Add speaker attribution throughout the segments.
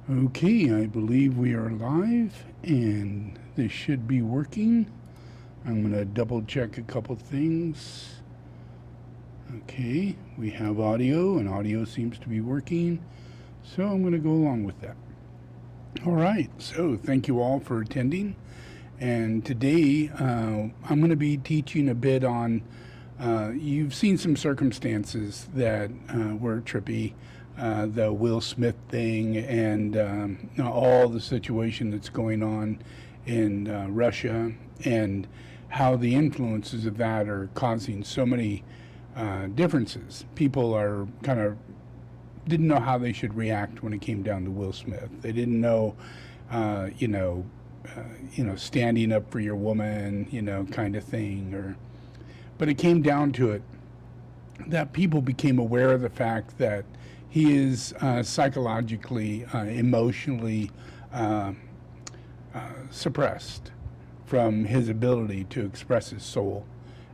Speaker 1: Okay, I believe we are live and this should be working. I'm going to double check a couple things. Okay, we have audio and audio seems to be working, so I'm going to go along with that. All right, so thank you all for attending. And today I'm going to be teaching a bit on, you've seen some circumstances that were trippy. The Will Smith thing and all the situation that's going on in Russia and how the influences of that are causing so many differences. People are kind of didn't know how they should react when it came down to Will Smith. They didn't know, standing up for your woman, kind of thing. But it came down to it that people became aware of the fact that he is psychologically, emotionally suppressed from his ability to express his soul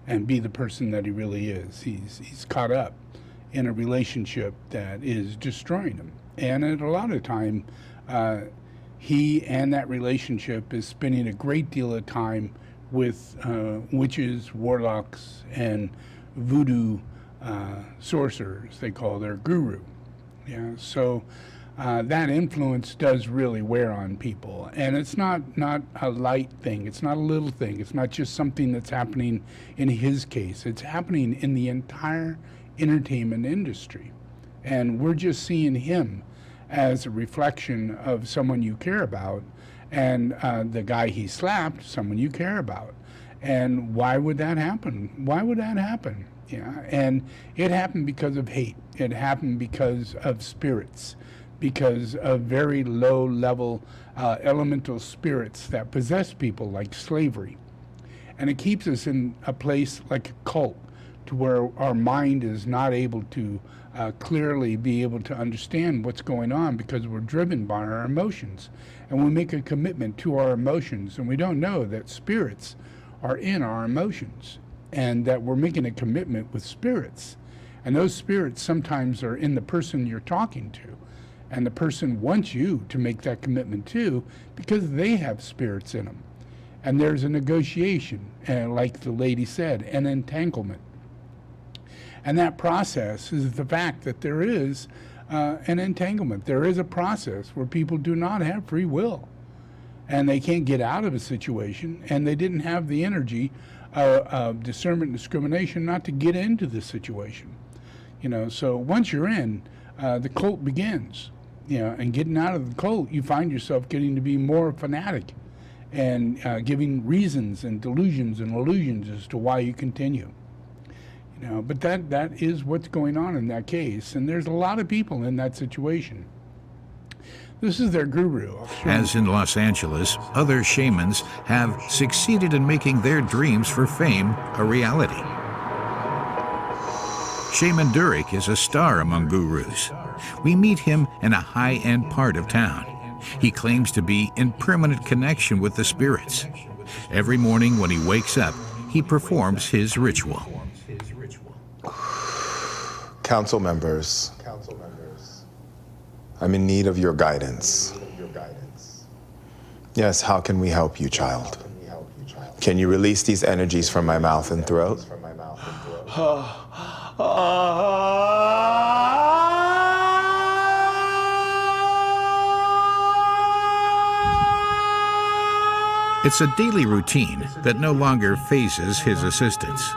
Speaker 1: and be the person that he really is. He's caught up in a relationship that is destroying him. And at a lot of time, he and that relationship is spending a great deal of time with witches, warlocks, and voodoo sorcerers, they call their guru. Yeah, so that influence does really wear on people, and it's not a light thing. It's not a little thing. It's not just something that's happening in his case. It's happening in the entire entertainment industry, and we're just seeing him as a reflection of someone you care about, and the guy he slapped, someone you care about. And why would that happen? Why would that happen? Yeah, and it happened because of hate. It happened because of spirits, because of very low-level elemental spirits that possess people, like slavery. And it keeps us in a place like a cult, to where our mind is not able to clearly be able to understand what's going on, because we're driven by our emotions. And we make a commitment to our emotions, and we don't know that spirits are in our emotions, and that we're making a commitment with spirits. And those spirits sometimes are in the person you're talking to. And the person wants you to make that commitment too, because they have spirits in them. And there's a negotiation, like the lady said, an entanglement. And that process is the fact that there is an entanglement. There is a process where people do not have free will. And they can't get out of a situation, and they didn't have the energy of discernment and discrimination not to get into the situation. So once you're in, the cult begins. And getting out of the cult, you find yourself getting to be more fanatic and giving reasons and delusions and illusions as to why you continue. But that is what's going on in that case, and there's a lot of people in that situation. This is their guru.
Speaker 2: As in Los Angeles, other shamans have succeeded in making their dreams for fame a reality. Shaman Durek is a star among gurus. We meet him in a high-end part of town. He claims to be in permanent connection with the spirits. Every morning when he wakes up, he performs his ritual.
Speaker 3: Council members, I'm in need of your guidance. Yes, how can we help you, child? Can you release these energies from my mouth and throat?
Speaker 2: It's a daily routine that no longer phases his assistants.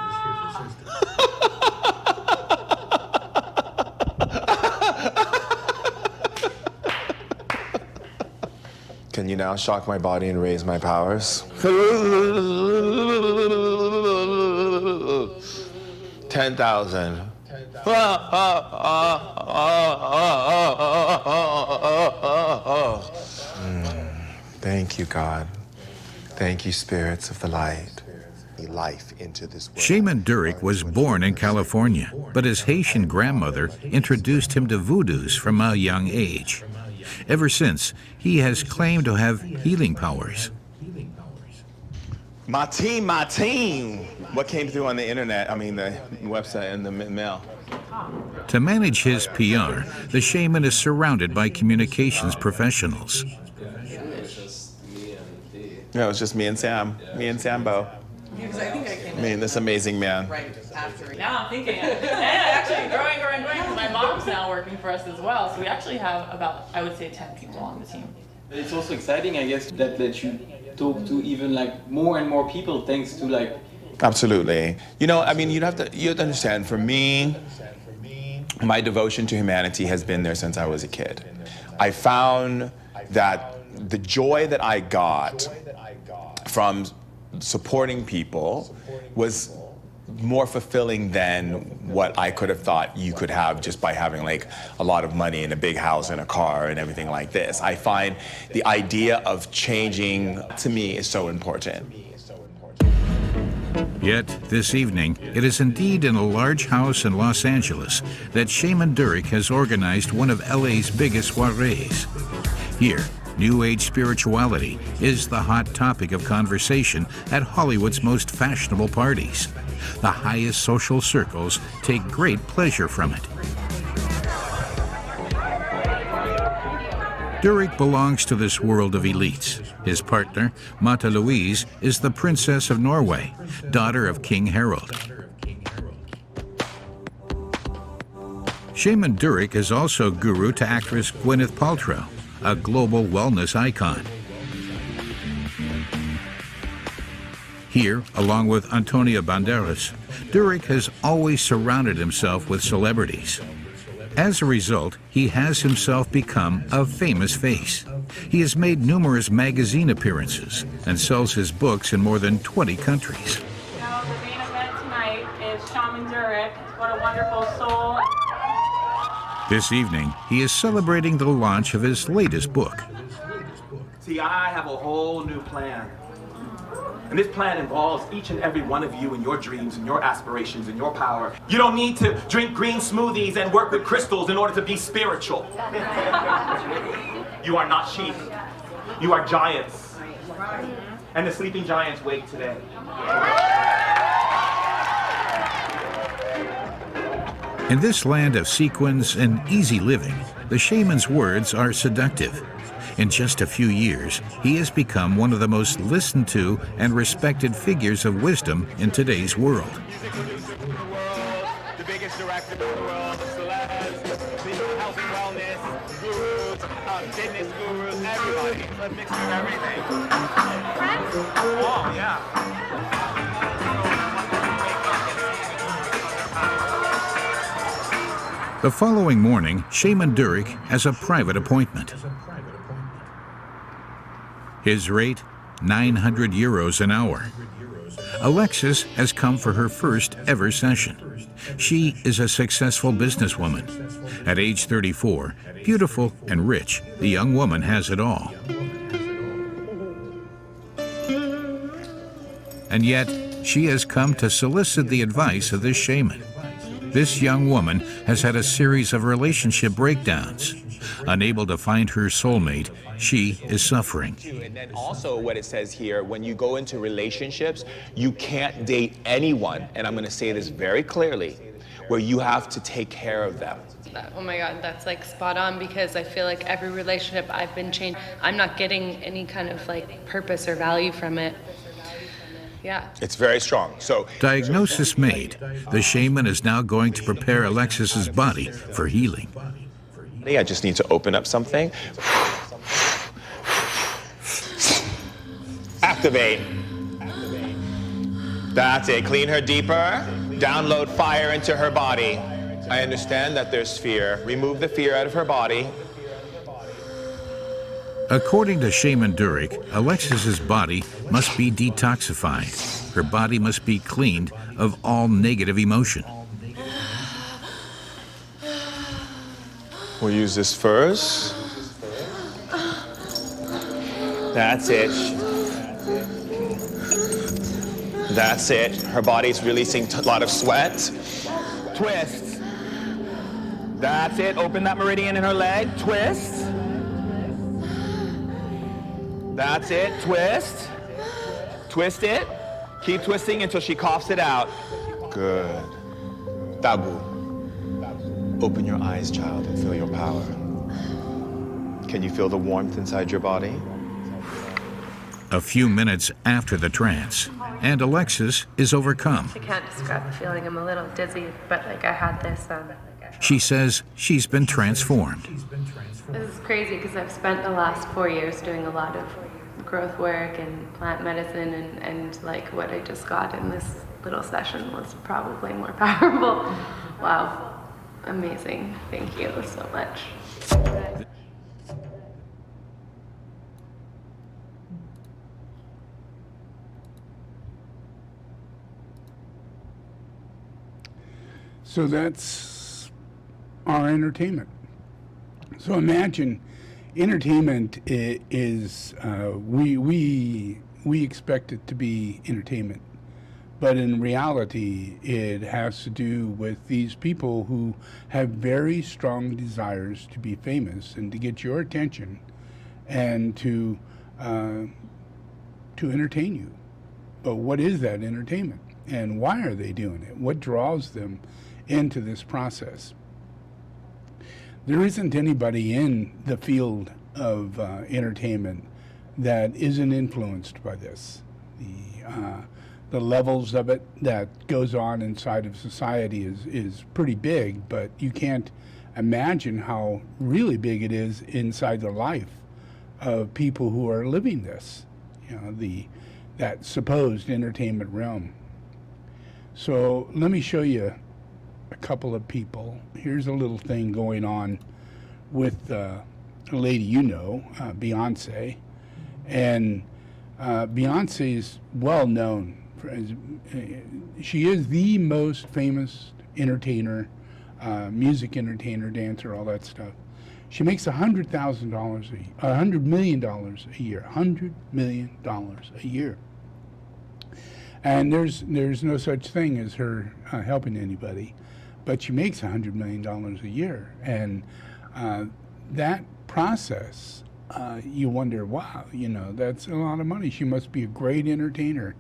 Speaker 3: Can you now shock my body and raise my powers? 10,000. Thank you, God. Thank you, spirits of the light. Life into this world.
Speaker 2: Shaman Durek was born in California, but his Haitian grandmother introduced him to voodoos from a young age. Ever since, he has claimed to have healing powers.
Speaker 3: My team. What came through on the internet, the website and the mail?
Speaker 2: To manage his PR, the shaman is surrounded by communications professionals.
Speaker 3: Yeah, it was just me and Sam. Me and Sambo.
Speaker 4: Because I think I came
Speaker 3: Me and this amazing man.
Speaker 4: right after.
Speaker 5: Now I'm thinking, and actually growing, because my mom's now working for us as well. So we actually have about, I would say, 10 people on the team.
Speaker 6: It's also exciting, I guess, that lets you talk to even like more and more people thanks to like...
Speaker 3: Absolutely. You know, I mean, you have to understand, for me, my devotion to humanity has been there since I was a kid. I found that the joy that I got from supporting people was more fulfilling than what I could have thought you could have just by having like a lot of money and a big house and a car and everything like this. I find the idea of changing, to me, is so important.
Speaker 2: Yet, this evening, it is indeed in a large house in Los Angeles that Shaman Durek has organized one of LA's biggest soirees. Here, New Age spirituality is the hot topic of conversation at Hollywood's most fashionable parties. The highest social circles take great pleasure from it. Durek belongs to this world of elites. His partner, Mata Louise, is the Princess of Norway, daughter of King Harald. Shaman Durek is also guru to actress Gwyneth Paltrow, a global wellness icon. Here, along with Antonio Banderas, Durek has always surrounded himself with celebrities. As a result, he has himself become a famous face. He has made numerous magazine appearances and sells his books in more than 20 countries.
Speaker 5: Now, the main event tonight is Shaman Durek. What a wonderful soul.
Speaker 2: This evening, he is celebrating the launch of his latest book.
Speaker 7: See, I have a whole new plan. And this plan involves each and every one of you and your dreams and your aspirations and your power. You don't need to drink green smoothies and work with crystals in order to be spiritual. You are not sheep. You are giants. And the sleeping giants wake today.
Speaker 2: In this land of sequins and easy living, the shaman's words are seductive. In just a few years, he has become one of the most listened to and respected figures of wisdom in today's world.
Speaker 7: The biggest director in the world, celebs, health and wellness, gurus, fitness gurus, everybody. It's a mixture of everything. Oh, yeah.
Speaker 2: The following morning, Shaman Durek has a private appointment. His rate, 900 euros an hour. Alexis has come for her first ever session. She is a successful businesswoman. At age 34, beautiful and rich, the young woman has it all. And yet, she has come to solicit the advice of this shaman. This young woman has had a series of relationship breakdowns. Unable to find her soulmate, she is suffering.
Speaker 3: And then also what it says here, when you go into relationships, you can't date anyone, and I'm going to say this very clearly, where you have to take care of them.
Speaker 8: Oh my God, that's like spot on, because I feel like every relationship I've been changed, I'm not getting any kind of like purpose or value from it. Yeah.
Speaker 3: It's very strong.
Speaker 2: Diagnosis made. The shaman is now going to prepare Alexis's body for healing.
Speaker 3: I just need to open up something. Activate. That's it. Clean her deeper. Download fire into her body. I understand that there's fear. Remove the fear out of her body.
Speaker 2: According to Shaman Durek, Alexis's body must be detoxified. Her body must be cleaned of all negative emotion.
Speaker 3: We'll use this first. That's it. That's it. Her body's releasing a lot of sweat. Twist. That's it. Open that meridian in her leg. Twist. That's it. Twist. Twist it. Keep twisting until she coughs it out. Good. Tabu. Open your eyes, child, and feel your power. Can you feel the warmth inside your body?
Speaker 2: A few minutes after the trance, and Alexis is overcome.
Speaker 8: I can't describe the feeling. I'm a little dizzy, but like I had this.
Speaker 2: She says she's been transformed.
Speaker 8: This is crazy because I've spent the last 4 years doing a lot of growth work and plant medicine, and like what I just got in this little session was probably more powerful. Wow, amazing. Thank you so much.
Speaker 1: So that's our entertainment. So imagine entertainment is we expect it to be entertainment, but in reality it has to do with these people who have very strong desires to be famous and to get your attention and to entertain you. But what is that entertainment, and why are they doing it? What draws them into this process? There isn't anybody in the field of entertainment that isn't influenced by this. The levels of it that goes on inside of society is pretty big, but you can't imagine how really big it is inside the life of people who are living this, that supposed entertainment realm. So let me show you a couple of people. Here's a little thing going on with a lady Beyonce. And Beyonce is well known. She is the most famous entertainer, music entertainer, dancer, all that stuff. She makes $100 million a year, $100 million a year. And there's no such thing as her helping anybody, but she makes $100 million a year. And that process, you wonder, wow, that's a lot of money. She must be a great entertainer.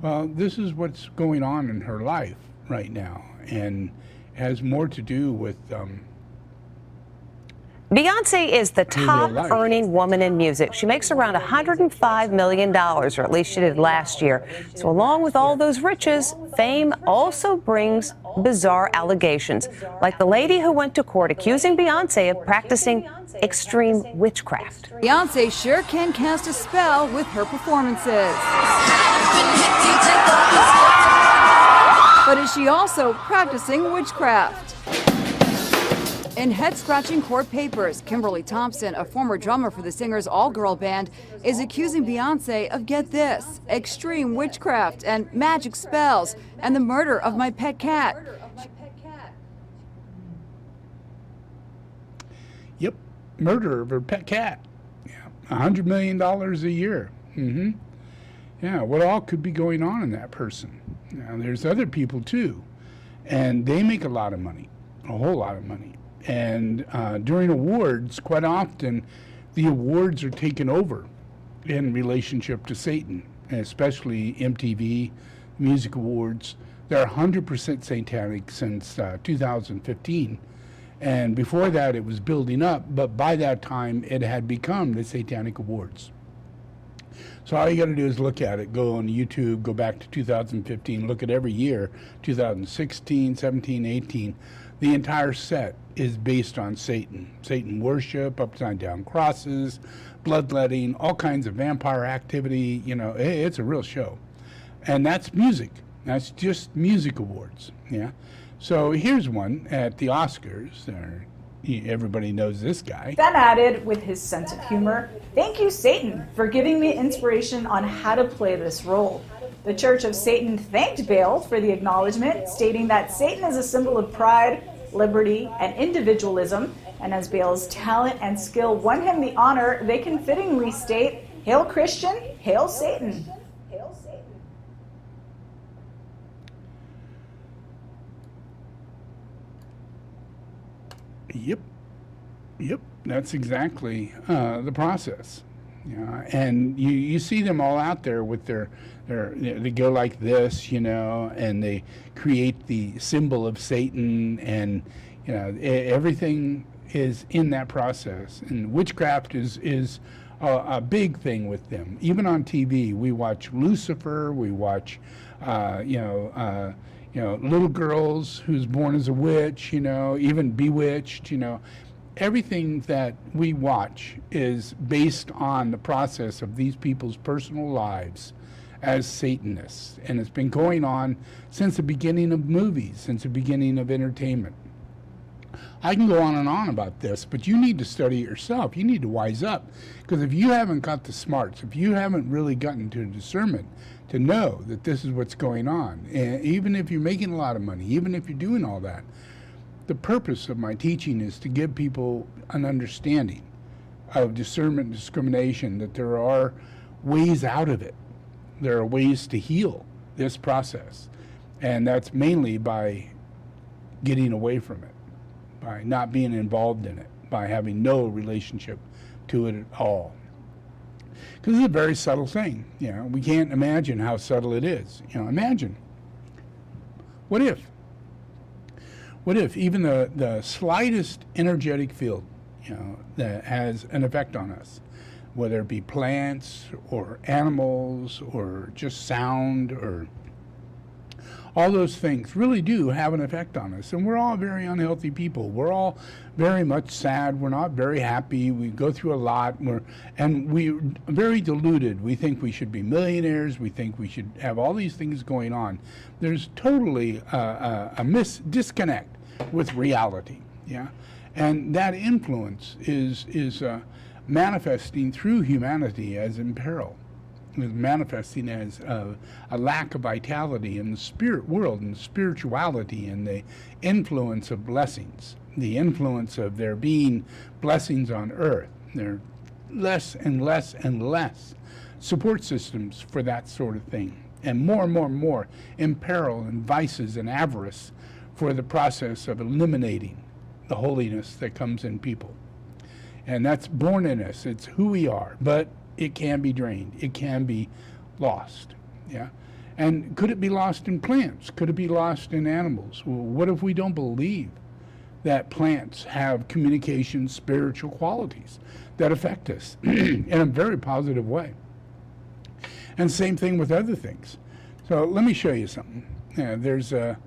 Speaker 1: Well, this is what's going on in her life right now, and has more to do with
Speaker 9: Beyonce is the top-earning woman in music. She makes around $105 million, or at least she did last year. So along with all those riches, fame also brings bizarre allegations, like the lady who went to court accusing Beyonce of practicing extreme witchcraft.
Speaker 10: Beyonce sure can cast a spell with her performances. But is she also practicing witchcraft? In head-scratching court papers, Kimberly Thompson, a former drummer for the singer's all-girl band, is accusing Beyonce of, get this, extreme witchcraft and magic spells and the murder of my pet cat.
Speaker 1: Yep, murder of her pet cat. Yeah, $100 million a year. Yeah, what all could be going on in that person? Now, there's other people too, and they make a lot of money, a whole lot of money. And during awards, quite often, the awards are taken over in relationship to Satan, especially MTV Music Awards. They're 100% satanic since 2015. And before that, it was building up, but by that time, it had become the Satanic Awards. So all you got to do is look at it. Go on YouTube, go back to 2015, look at every year, 2016, 17, 18. The entire set is based on Satan. Satan worship, upside down crosses, bloodletting, all kinds of vampire activity. It's a real show. And that's music. That's just music awards. Yeah. So here's one at the Oscars. Everybody knows this guy.
Speaker 11: Then added with his sense of humor, "Thank you, Satan, for giving me inspiration on how to play this role." The Church of Satan thanked Bale for the acknowledgement, stating that Satan is a symbol of pride, liberty, and individualism, and as Bale's talent and skill won him the honor, they can fittingly state, "Hail Christian, hail Satan."
Speaker 1: Yep, that's exactly the process. And you see them all out there with they go like this, and they create the symbol of Satan, and You know, everything is in that process, and witchcraft is a big thing with them. Even on TV, we watch Lucifer, we watch, little girls who's born as a witch, even Bewitched, Everything that we watch is based on the process of these people's personal lives as Satanists. And it's been going on since the beginning of movies, since the beginning of entertainment. I can go on and on about this, but you need to study it yourself. You need to wise up. Because if you haven't got the smarts, if you haven't really gotten to discernment to know that this is what's going on, and even if you're making a lot of money, even if you're doing all that, the purpose of my teaching is to give people an understanding of discernment and discrimination, that there are ways out of it. There are ways to heal this process. And that's mainly by getting away from it, by not being involved in it, by having no relationship to it at all. Because it's a very subtle thing. We can't imagine how subtle it is. Imagine. What if even the slightest energetic field, that has an effect on us, whether it be plants or animals or just sound, or all those things really do have an effect on us. And we're all very unhealthy people. We're all very much sad. We're not very happy. We go through a lot. We're very deluded. We think we should be millionaires. We think we should have all these things going on. There's totally a disconnect with reality. Yeah, and that influence is manifesting through humanity as in peril. Is manifesting as a lack of vitality in the spirit world and spirituality, and the influence of blessings, the influence of there being blessings on earth. There are less and less and less support systems for that sort of thing, and more imperil and vices and avarice for the process of eliminating the holiness that comes in people. And that's born in us. It's who we are, but it can be drained. It can be lost. Yeah. And could it be lost in plants? Could it be lost in animals? Well, what if we don't believe that plants have communication, spiritual qualities that affect us in a very positive way? And same thing with other things. So let me show you something. There's a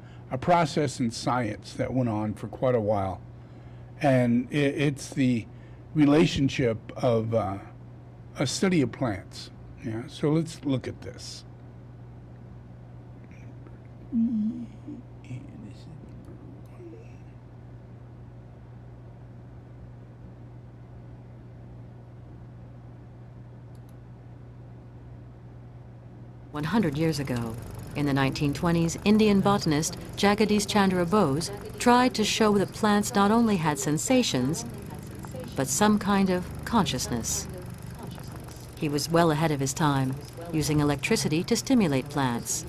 Speaker 1: process in science that went on for quite a while. And it's the relationship of a study of plants. Yeah, so let's look at this.
Speaker 12: 100 years ago, in the 1920s, Indian botanist Jagadish Chandra Bose tried to show that plants not only had sensations, but some kind of consciousness. He was well ahead of his time, using electricity to stimulate plants.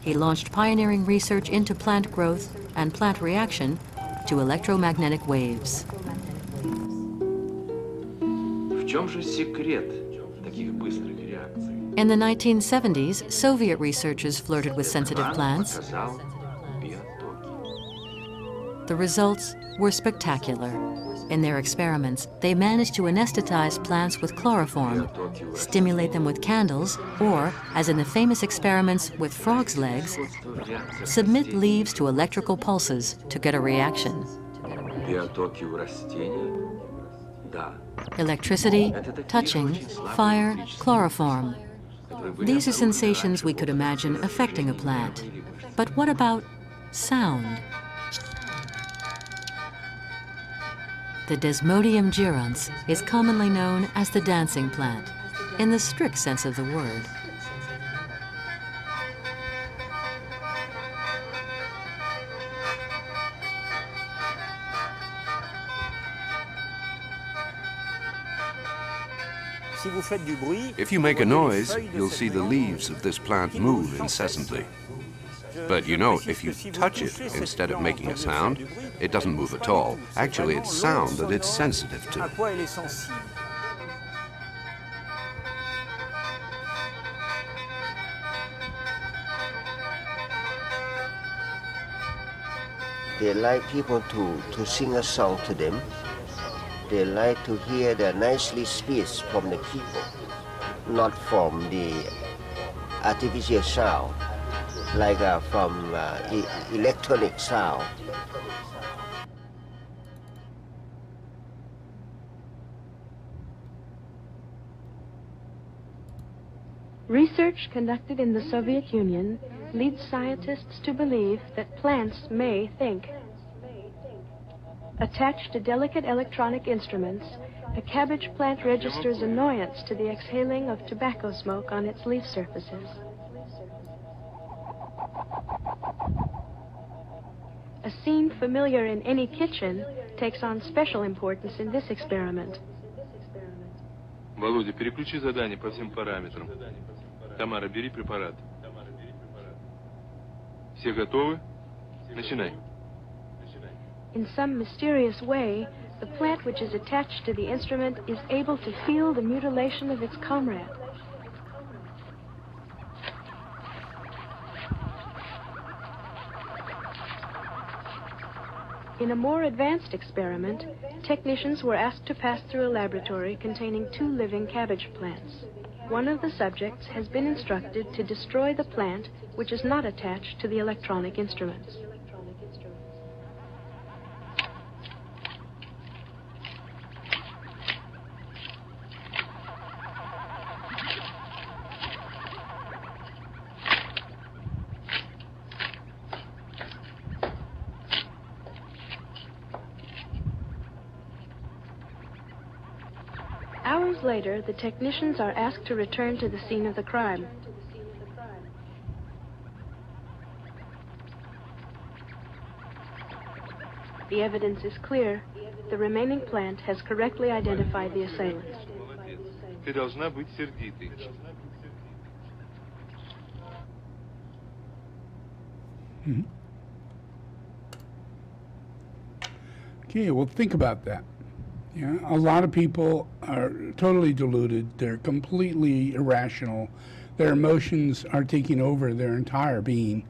Speaker 12: He launched pioneering research into plant growth and plant reaction to electromagnetic waves.
Speaker 13: В чем же секрет таких быстрых реакций?
Speaker 12: In the 1970s, Soviet researchers flirted with sensitive plants. The results were spectacular. In their experiments, they managed to anesthetize plants with chloroform, stimulate them with candles, or, as in the famous experiments with frogs' legs, submit leaves to electrical pulses to get a reaction. Electricity, touching, fire, chloroform. These are sensations we could imagine affecting a plant. But what about sound? The Desmodium gyrans is commonly known as the dancing plant, in the strict sense of the word.
Speaker 13: If you make a noise, you'll see the leaves of this plant move incessantly. But you know, if you touch it instead of making a sound, it doesn't move at all. Actually, it's sound that it's sensitive to.
Speaker 14: They like people to sing a song to them. They like to hear the nicely speech from the people, not from the artificial sound, like from electronic sound.
Speaker 15: Research conducted in the Soviet Union leads scientists to believe that plants may think. Attached to delicate electronic instruments, a cabbage plant registers annoyance to the exhaling of tobacco smoke on its leaf surfaces. A scene familiar in any kitchen takes on special importance in this experiment.
Speaker 16: Володя, переключи задание по всем параметрам. Тамара, бери препарат. Все готовы? Начинай.
Speaker 15: In some mysterious way, the plant which is attached to the instrument is able to feel the mutilation of its comrade. In a more advanced experiment, technicians were asked to pass through a laboratory containing 2 living cabbage plants. One of the subjects has been instructed to destroy the plant which is not attached to the electronic instruments. Hours later, the technicians are asked to return to the scene of the crime. The evidence is clear. The remaining plant has correctly identified the assailants.
Speaker 16: Ты должна быть сердитой.
Speaker 1: Okay, well, think about that. Yeah, a lot of people are totally deluded. They're completely irrational. Their emotions are taking over their entire being.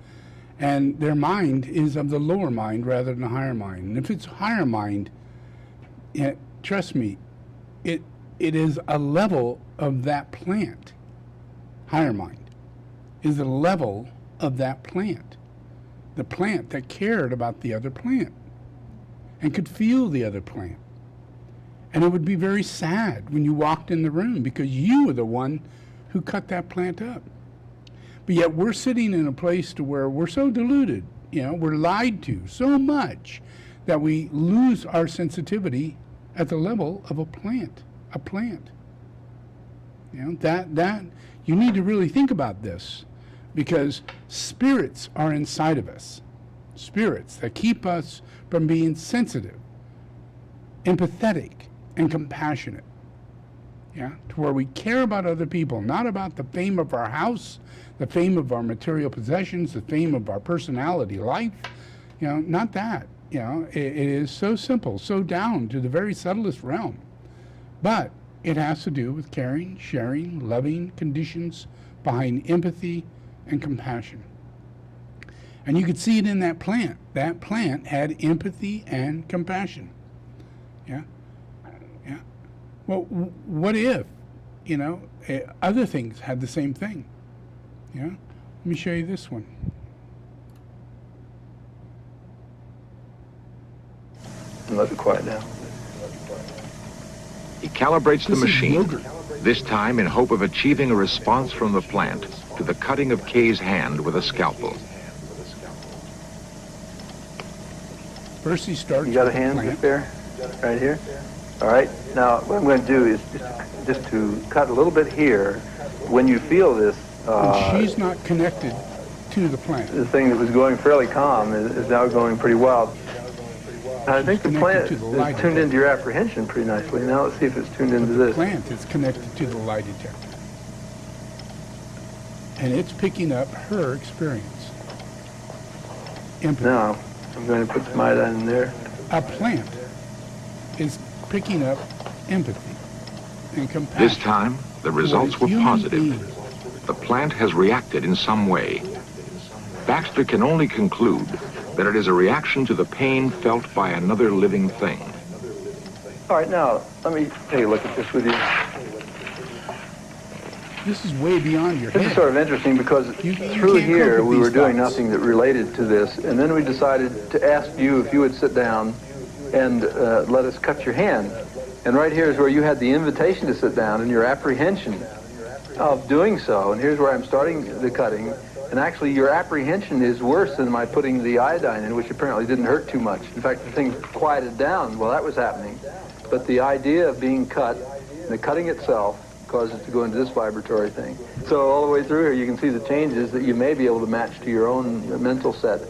Speaker 1: And their mind is of the lower mind rather than the higher mind. And if it's higher mind, trust me, it is a level of that plant. Higher mind is a level of that plant. The plant that cared about the other plant and could feel the other plant. And it would be very sad when you walked in the room because you were the one who cut that plant up. But yet we're sitting in a place to where we're so deluded, we're lied to so much that we lose our sensitivity at the level of a plant. That you need to really think about this because spirits are inside of us. Spirits that keep us from being sensitive, empathetic, and compassionate, to where we care about other people, not about the fame of our house, the fame of our material possessions, the fame of our personality life, not that. It is so simple, so down to the very subtlest realm. But it has to do with caring, sharing, loving conditions behind empathy and compassion. And you could see it in that plant. That plant had empathy and compassion. Well, what if, other things had the same thing? Let me show you this one.
Speaker 17: Let it quiet down.
Speaker 2: He calibrates the machine, this time in hope of achieving a response from the plant to the cutting of Kay's hand with a scalpel.
Speaker 1: First he starts.
Speaker 17: You got a hand right there? Right here? All right, now what I'm going to do is just to cut a little bit here. When you feel this...
Speaker 1: she's not connected to the plant.
Speaker 17: The thing that was going fairly calm is now going pretty wild. I think the plant is tuned into your apprehension pretty nicely. Now let's see if it's tuned into this.
Speaker 1: The plant is connected to the lie detector. And it's picking up her experience. Empathy.
Speaker 17: Now, I'm going to put some iodine in there.
Speaker 1: A plant is picking up empathy and compassion.
Speaker 2: This time, the results were positive. The plant has reacted in some way. Baxter can only conclude
Speaker 18: that it is a reaction to the pain felt by another living thing.
Speaker 17: All right, now, let me take a look at this with you.
Speaker 1: This is way beyond your
Speaker 17: This
Speaker 1: head.
Speaker 17: is sort of interesting because through here we were doing nothing that related to this, and then we decided to ask you if you would sit down and let us cut your hand. And right here is where you had the invitation to sit down and your apprehension of doing so. And here's where I'm starting the cutting. And actually your apprehension is worse than my putting the iodine in, which apparently didn't hurt too much. In fact, the thing quieted down while that was happening. But the idea of being cut, the cutting itself, caused it to go into this vibratory thing. So all the way through here, you can see the changes that you may be able to match to your own mental set.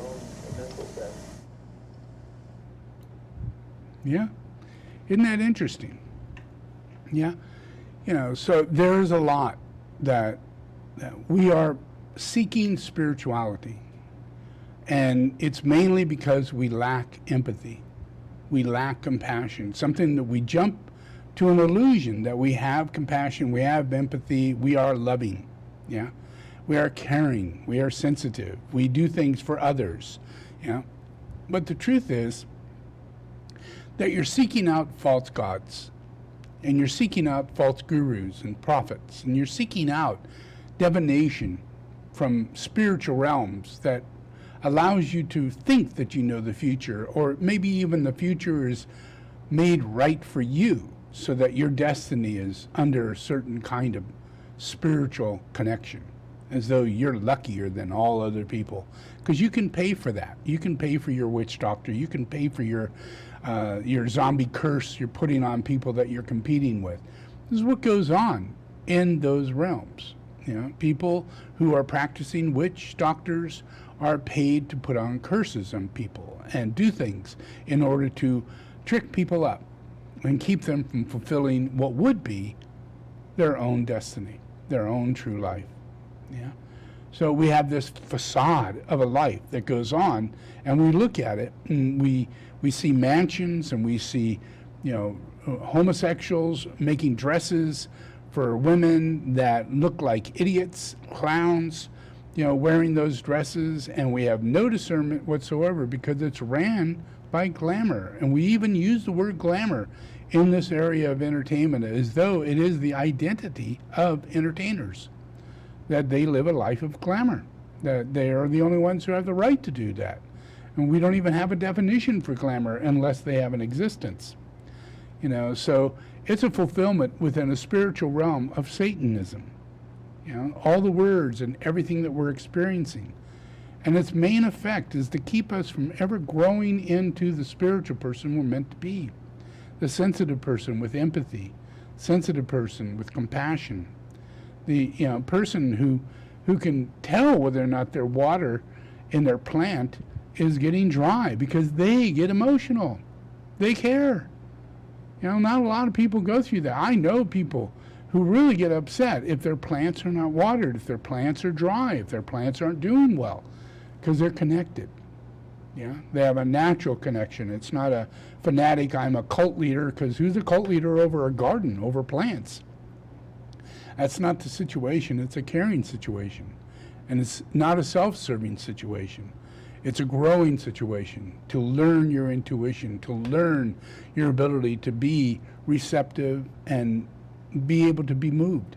Speaker 1: Yeah. Isn't that interesting? Yeah. You know, so there's a lot that we are seeking spirituality. And it's mainly because we lack empathy. We lack compassion. Something that we jump to an illusion that we have compassion, we have empathy, we are loving. Yeah. We are caring, we are sensitive, we do things for others. Yeah. But the truth is that you're seeking out false gods, and you're seeking out false gurus and prophets, and you're seeking out divination from spiritual realms that allows you to think that you know the future, or maybe even the future is made right for you so that your destiny is under a certain kind of spiritual connection, as though you're luckier than all other people. Because you can pay for that. You can pay for your witch doctor. You can pay for your zombie curse you're putting on people that you're competing with. This is what goes on in those realms. You know, people who are practicing witch doctors are paid to put on curses on people and do things in order to trick people up and keep them from fulfilling what would be their own destiny, their own true life. Yeah. So we have this facade of a life that goes on, and we look at it, and we see mansions, and we see, you know, homosexuals making dresses for women that look like idiots, clowns, you know, wearing those dresses, and we have no discernment whatsoever because it's ran by glamour. And we even use the word glamour in this area of entertainment as though it is the identity of entertainers, that they live a life of glamour, that they are the only ones who have the right to do that. And we don't even have a definition for glamour unless they have an existence. You know, so it's a fulfillment within a spiritual realm of Satanism. You know, all the words and everything that we're experiencing. And its main effect is to keep us from ever growing into the spiritual person we're meant to be. The sensitive person with empathy, sensitive person with compassion, the person who can tell whether or not their water in their plant is getting dry because they get emotional. They care. You know, not a lot of people go through that. I know people who really get upset if their plants are not watered, if their plants are dry, if their plants aren't doing well, because they're connected. Yeah, they have a natural connection. It's not a fanatic, I'm a cult leader, because who's a cult leader over a garden, over plants? That's not the situation. It's a caring situation. And it's not a self-serving situation. It's a growing situation to learn your intuition, to learn your ability to be receptive and be able to be moved,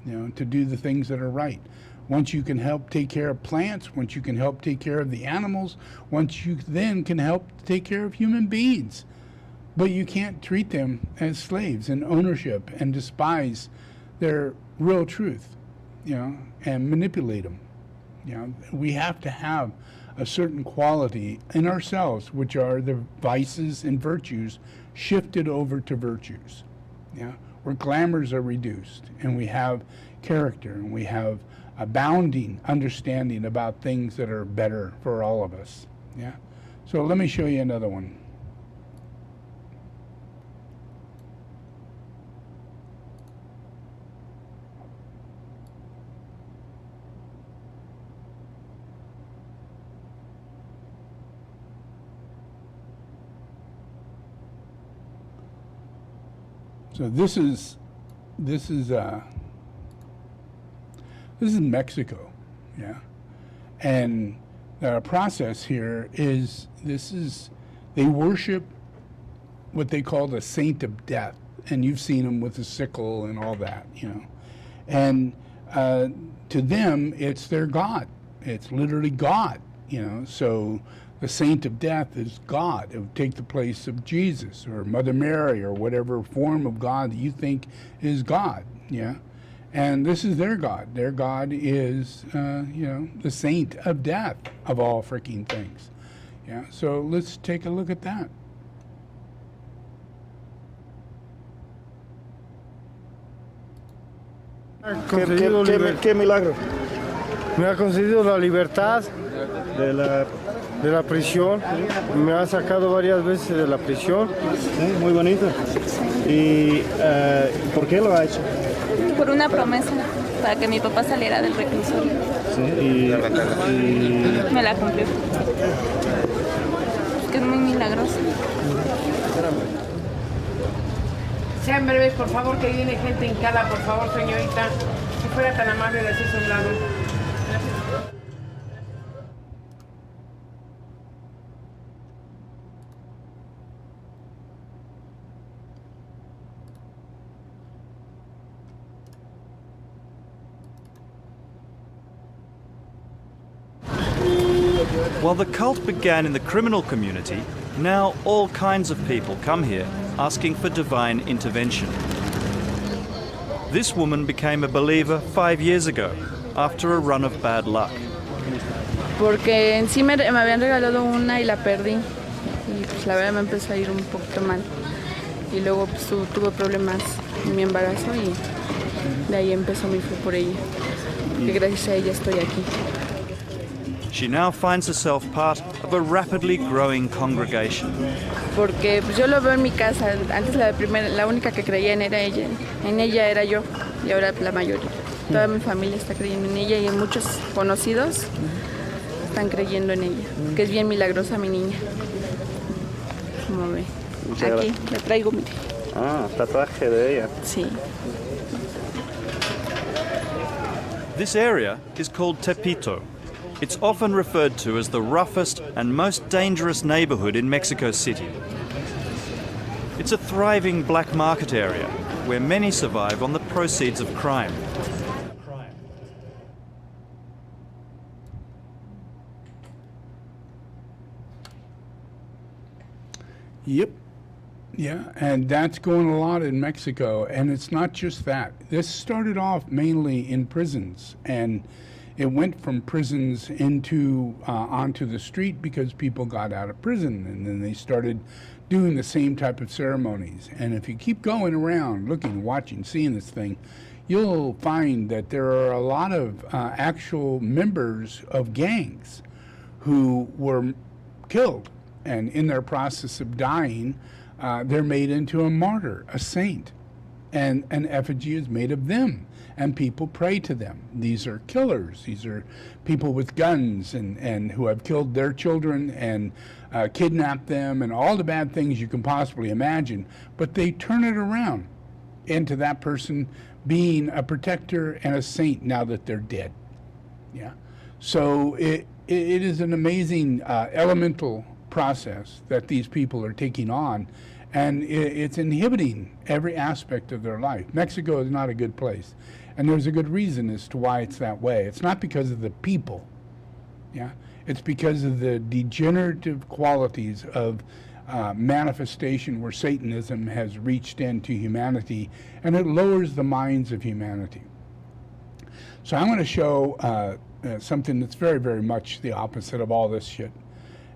Speaker 1: you know, to do the things that are right. Once you can help take care of plants, once you can help take care of the animals, once you then can help take care of human beings. But you can't treat them as slaves and ownership and despise their real truth, you know, and manipulate them. You know, we have to have a certain quality in ourselves, which are the vices and virtues shifted over to virtues. Yeah, where glamours are reduced, and we have character, and we have abounding understanding about things that are better for all of us. Yeah. So let me show you another one. So this is Mexico, yeah, and process here is they worship what they call the saint of death, and you've seen them with the sickle and all that, you know. And to them, it's their God. It's literally God, you know. So the saint of death is God. It would take the place of Jesus or Mother Mary or whatever form of God that you think is God, yeah. And this is their God. Their God is, you know, the saint of death of all freaking things. Yeah, so let's take a look at that.
Speaker 19: ¿Qué milagro? Me ha concedido la libertad de la prisión. Me ha sacado varias veces de la prisión. Sí, muy bonito. ¿Y por qué lo ha hecho?
Speaker 20: Por una promesa, para que mi papá saliera del reclusorio.
Speaker 19: Sí, y
Speaker 20: me la cumplió. Es que es muy milagroso.
Speaker 21: Sean breves, por favor, que viene gente en cala, por favor, señorita. Si fuera tan amable de hacerse a un lado.
Speaker 22: While the cult began in the criminal community, now all kinds of people come here asking for divine intervention. This woman became a believer 5 years ago, after a run of bad luck.
Speaker 20: Porque en sí me habían regalado una y la perdí. Y pues la verdad me empezó a ir un poquito mal. Y luego pues tuve problemas en mi embarazo y de ahí empezó mi fe por ella. Y gracias a ella estoy aquí.
Speaker 22: She now finds herself part of a rapidly growing congregation.
Speaker 20: Porque pues, yo lo veo en mi casa. Antes la única que creía en ella era yo, y ahora la mayoría. Toda mi familia está creyendo en ella y muchos conocidos están creyendo en ella. Que es bien milagrosa mi niña. Como ve. Aquí la traigo, mire.
Speaker 19: Ah, tatuaje de ella.
Speaker 20: Sí.
Speaker 22: This area is called Tepito. It's often referred to as the roughest and most dangerous neighborhood in Mexico City. It's a thriving black market area where many survive on the proceeds of crime.
Speaker 1: Yep. Yeah, and that's going a lot in Mexico. And it's not just that. This started off mainly in prisons, and it went from prisons into onto the street because people got out of prison, and then they started doing the same type of ceremonies. And if you keep going around, looking, watching, seeing this thing, you'll find that there are a lot of actual members of gangs who were killed, and in their process of dying, they're made into a martyr, a saint, and an effigy is made of them. And people pray to them. These are killers. These are people with guns and who have killed their children and kidnapped them and all the bad things you can possibly imagine. But they turn it around into that person being a protector and a saint now that they're dead. Yeah. So it is an amazing elemental process that these people are taking on, and it's inhibiting every aspect of their life. Mexico is not a good place. And there's a good reason as to why it's that way. It's not because of the people, yeah? It's because of the degenerative qualities of manifestation where Satanism has reached into humanity, and it lowers the minds of humanity. So I'm going to show something that's very, very much the opposite of all this shit.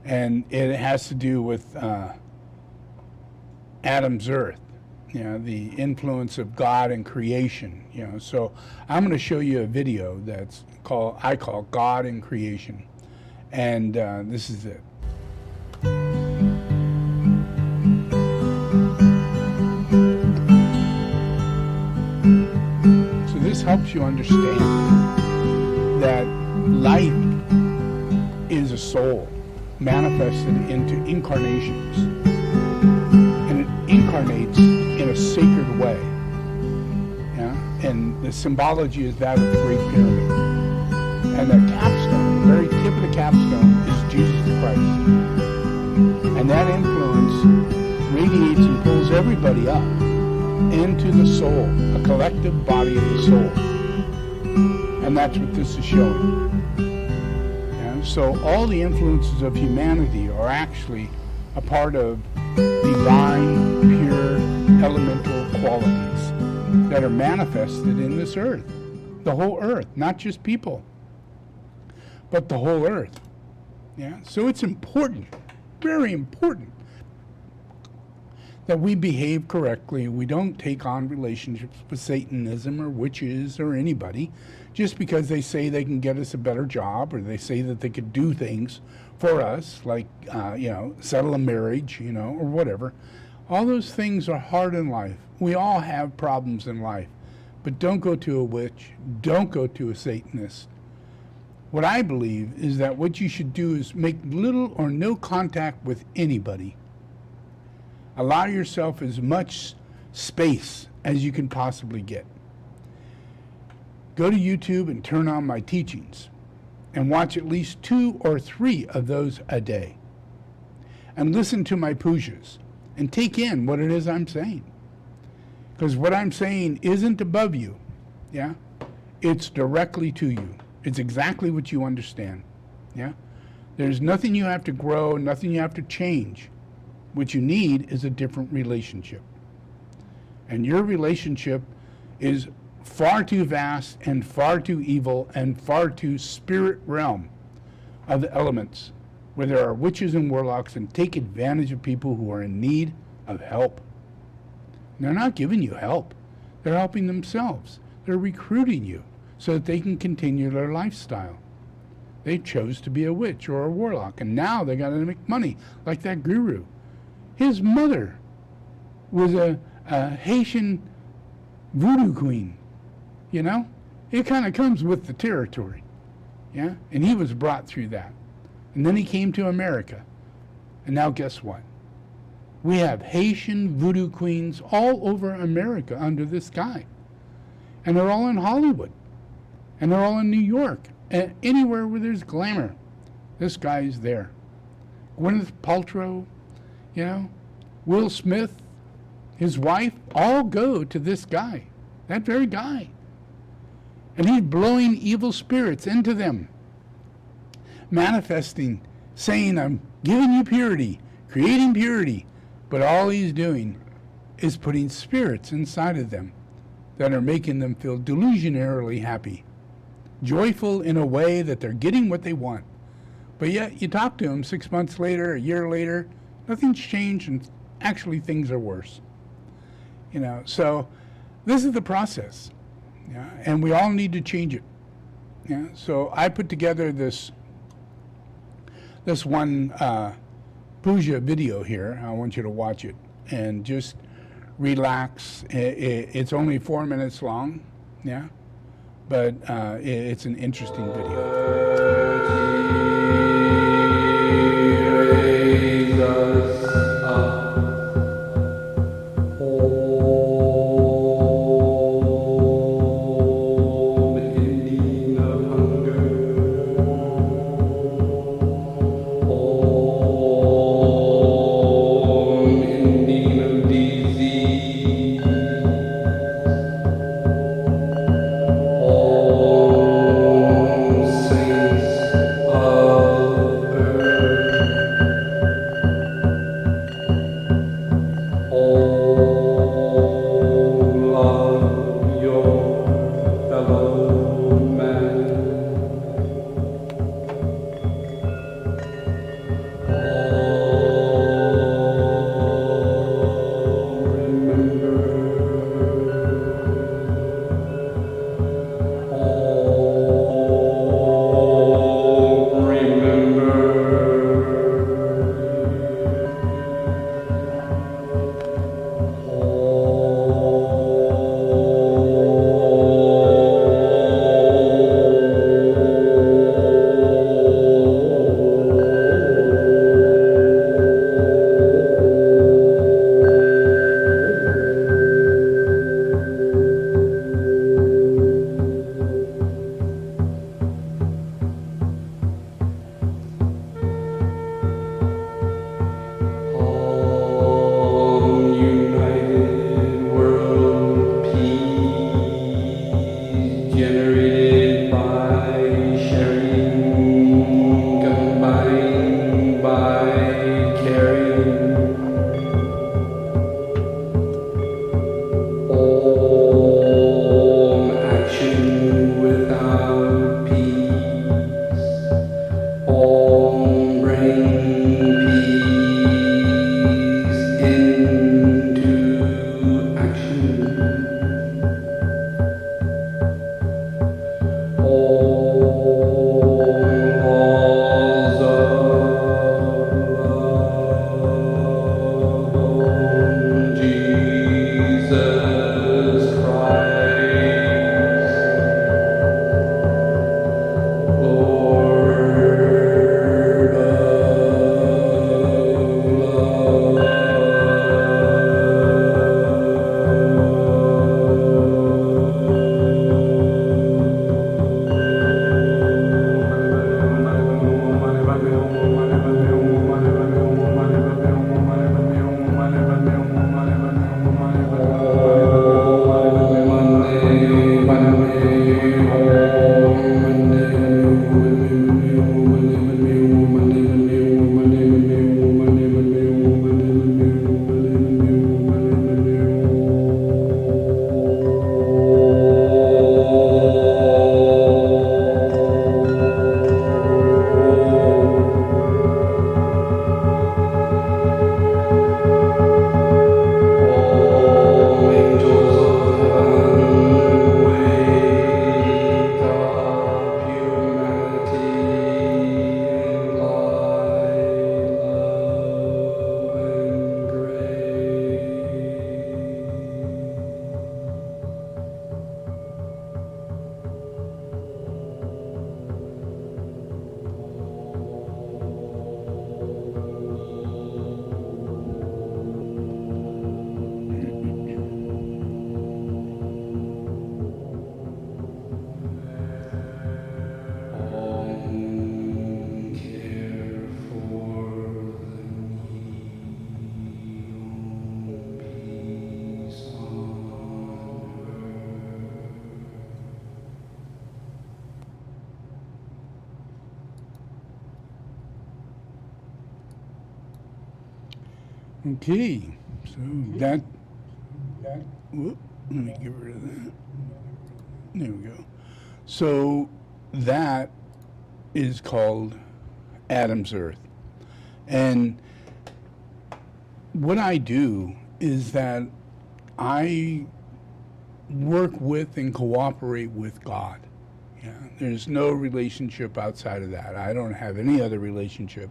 Speaker 1: And it has to do with Adam's earth. You know, the influence of God in creation, you know. So I'm going to show you a video that's I call God in Creation. And this is it. So this helps you understand that life is a soul manifested into incarnations. And it incarnates in a sacred way, yeah? And the symbology is that of the Great Pyramid. And the capstone, the very tip tip of the capstone is Jesus Christ. And that influence radiates and pulls everybody up into the soul, a collective body of the soul. And that's what this is showing. Yeah? So all the influences of humanity are actually a part of divine, pure, elemental qualities that are manifested in this earth. The whole earth, not just people, but the whole earth. Yeah? So it's important, very important, that we behave correctly. We don't take on relationships with Satanism or witches or anybody just because they say they can get us a better job, or they say that they could do things for us, like, settle a marriage, or whatever. All those things are hard in life. We all have problems in life. But don't go to a witch. Don't go to a Satanist. What I believe is that what you should do is make little or no contact with anybody. Allow yourself as much space as you can possibly get. Go to YouTube and turn on my teachings and watch at least 2 or 3 of those a day. And listen to my pujas and take in what it is I'm saying. Because what I'm saying isn't above you, yeah? It's directly to you. It's exactly what you understand, yeah? There's nothing you have to grow, nothing you have to change. What you need is a different relationship. And your relationship is far too vast and far too evil and far too spirit realm of the elements, where there are witches and warlocks and take advantage of people who are in need of help. They're not giving you help. They're helping themselves. They're recruiting you so that they can continue their lifestyle. They chose to be a witch or a warlock, and now they got to make money, like that guru. His mother was a Haitian voodoo queen, It kind of comes with the territory, yeah? And he was brought through that. And then he came to America. And now guess what? We have Haitian voodoo queens all over America under this guy. And they're all in Hollywood. And they're all in New York. And anywhere where there's glamour, this guy's there. Gwyneth Paltrow, Will Smith, his wife, all go to this guy, that very guy. And he's blowing evil spirits into them, manifesting, saying, I'm giving you purity, creating purity. But all he's doing is putting spirits inside of them that are making them feel delusionarily happy, joyful in a way that they're getting what they want. But yet you talk to them 6 months later, a year later, nothing's changed, and actually things are worse. So this is the process, yeah? And we all need to change it. Yeah? So I put together this one Puja video here. I want you to watch it and just relax. It's only 4 minutes long, yeah, but it's an interesting video. Okay, so that whoop, let me get rid of that. There we go. So that is called Adam's Earth. And what I do is that I work with and cooperate with God. Yeah, there's no relationship outside of that. I don't have any other relationship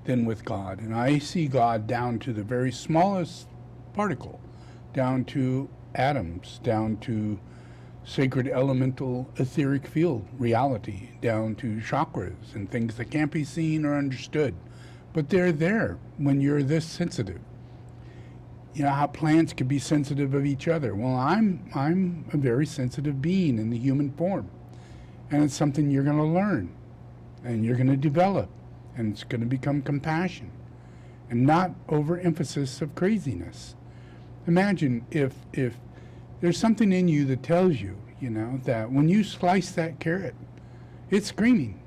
Speaker 1: than with God. And I see God down to the very smallest particle, down to atoms, down to sacred elemental etheric field reality, down to chakras and things that can't be seen or understood. But they're there when you're this sensitive. You know how plants can be sensitive of each other. Well, I'm a very sensitive being in the human form. And it's something you're going to learn and you're going to develop, and it's going to become compassion and not overemphasis of craziness. Imagine if there's something in you that tells you, you know, that when you slice that carrot, it's screaming,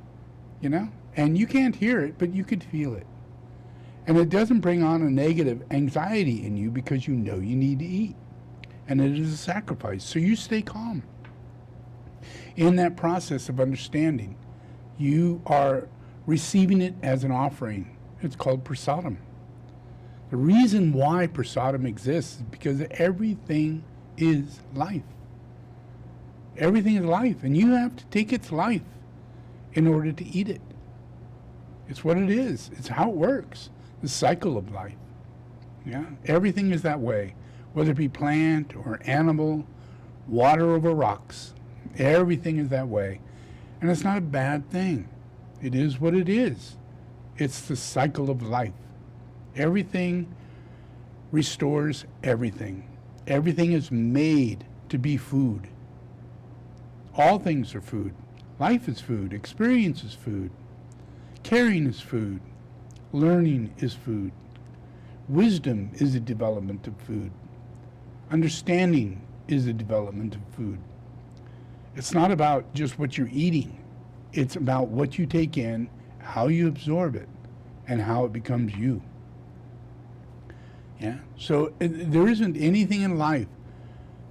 Speaker 1: you know, and you can't hear it, but you could feel it. And it doesn't bring on a negative anxiety in you because you know you need to eat. And it is a sacrifice. So you stay calm. In that process of understanding, you are receiving it as an offering. It's called prasadam. The reason why prasadam exists is because everything is life. Everything is life, and you have to take its life in order to eat it. It's what it is. It's how it works. The cycle of life. Yeah, everything is that way, whether it be plant or animal, water over rocks. Everything is that way, and it's not a bad thing. It is what it is. It's the cycle of life. Everything restores everything. Everything is made to be food. All things are food. Life is food. Experience is food. Caring is food. Learning is food. Wisdom is the development of food. Understanding is the development of food. It's not about just what you're eating. It's about what you take in, how you absorb it, and how it becomes you. Yeah. So there isn't anything in life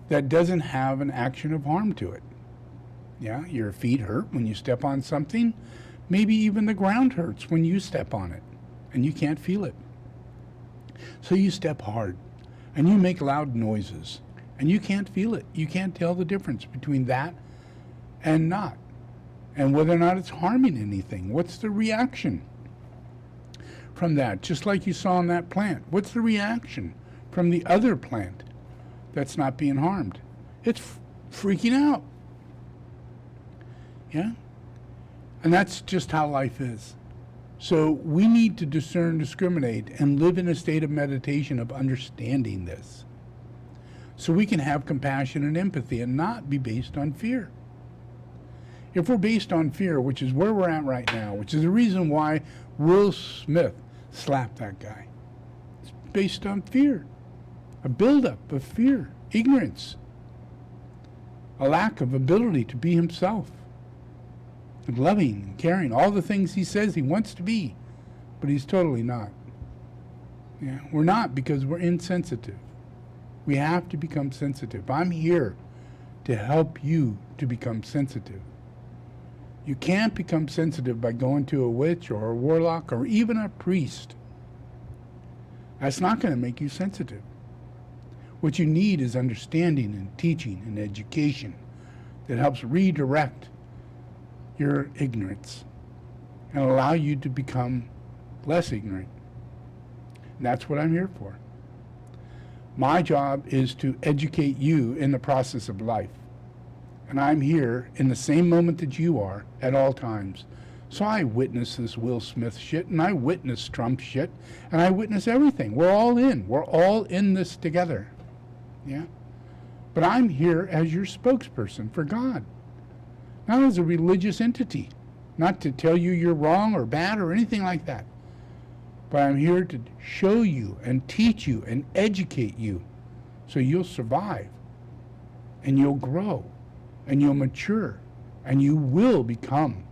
Speaker 1: that doesn't have an action of harm to it. Yeah. Your feet hurt when you step on something. Maybe even the ground hurts when you step on it, and you can't feel it. So you step hard, and you make loud noises, and you can't feel it. You can't tell the difference between that and not, and whether or not it's harming anything. What's the reaction from that? Just like you saw in that plant. What's the reaction from the other plant that's not being harmed? It's freaking out. Yeah? And that's just how life is. So we need to discern, discriminate, and live in a state of meditation of understanding this, so we can have compassion and empathy and not be based on fear. If we're based on fear, which is where we're at right now, which is the reason why Will Smith slapped that guy, it's based on fear, a buildup of fear, ignorance, a lack of ability to be himself, and loving and caring, all the things he says he wants to be, but he's totally not. Yeah, we're not, because we're insensitive. We have to become sensitive. I'm here to help you to become sensitive. You can't become sensitive by going to a witch or a warlock or even a priest. That's not going to make you sensitive. What you need is understanding and teaching and education that helps redirect your ignorance and allow you to become less ignorant. And that's what I'm here for. My job is to educate you in the process of life. And I'm here in the same moment that you are at all times. So I witness this Will Smith shit, and I witness Trump shit, and I witness everything. We're all in. We're all in this together. Yeah? But I'm here as your spokesperson for God. Not as a religious entity. Not to tell you you're wrong or bad or anything like that. But I'm here to show you and teach you and educate you so you'll survive and you'll grow and you'll mature and you will become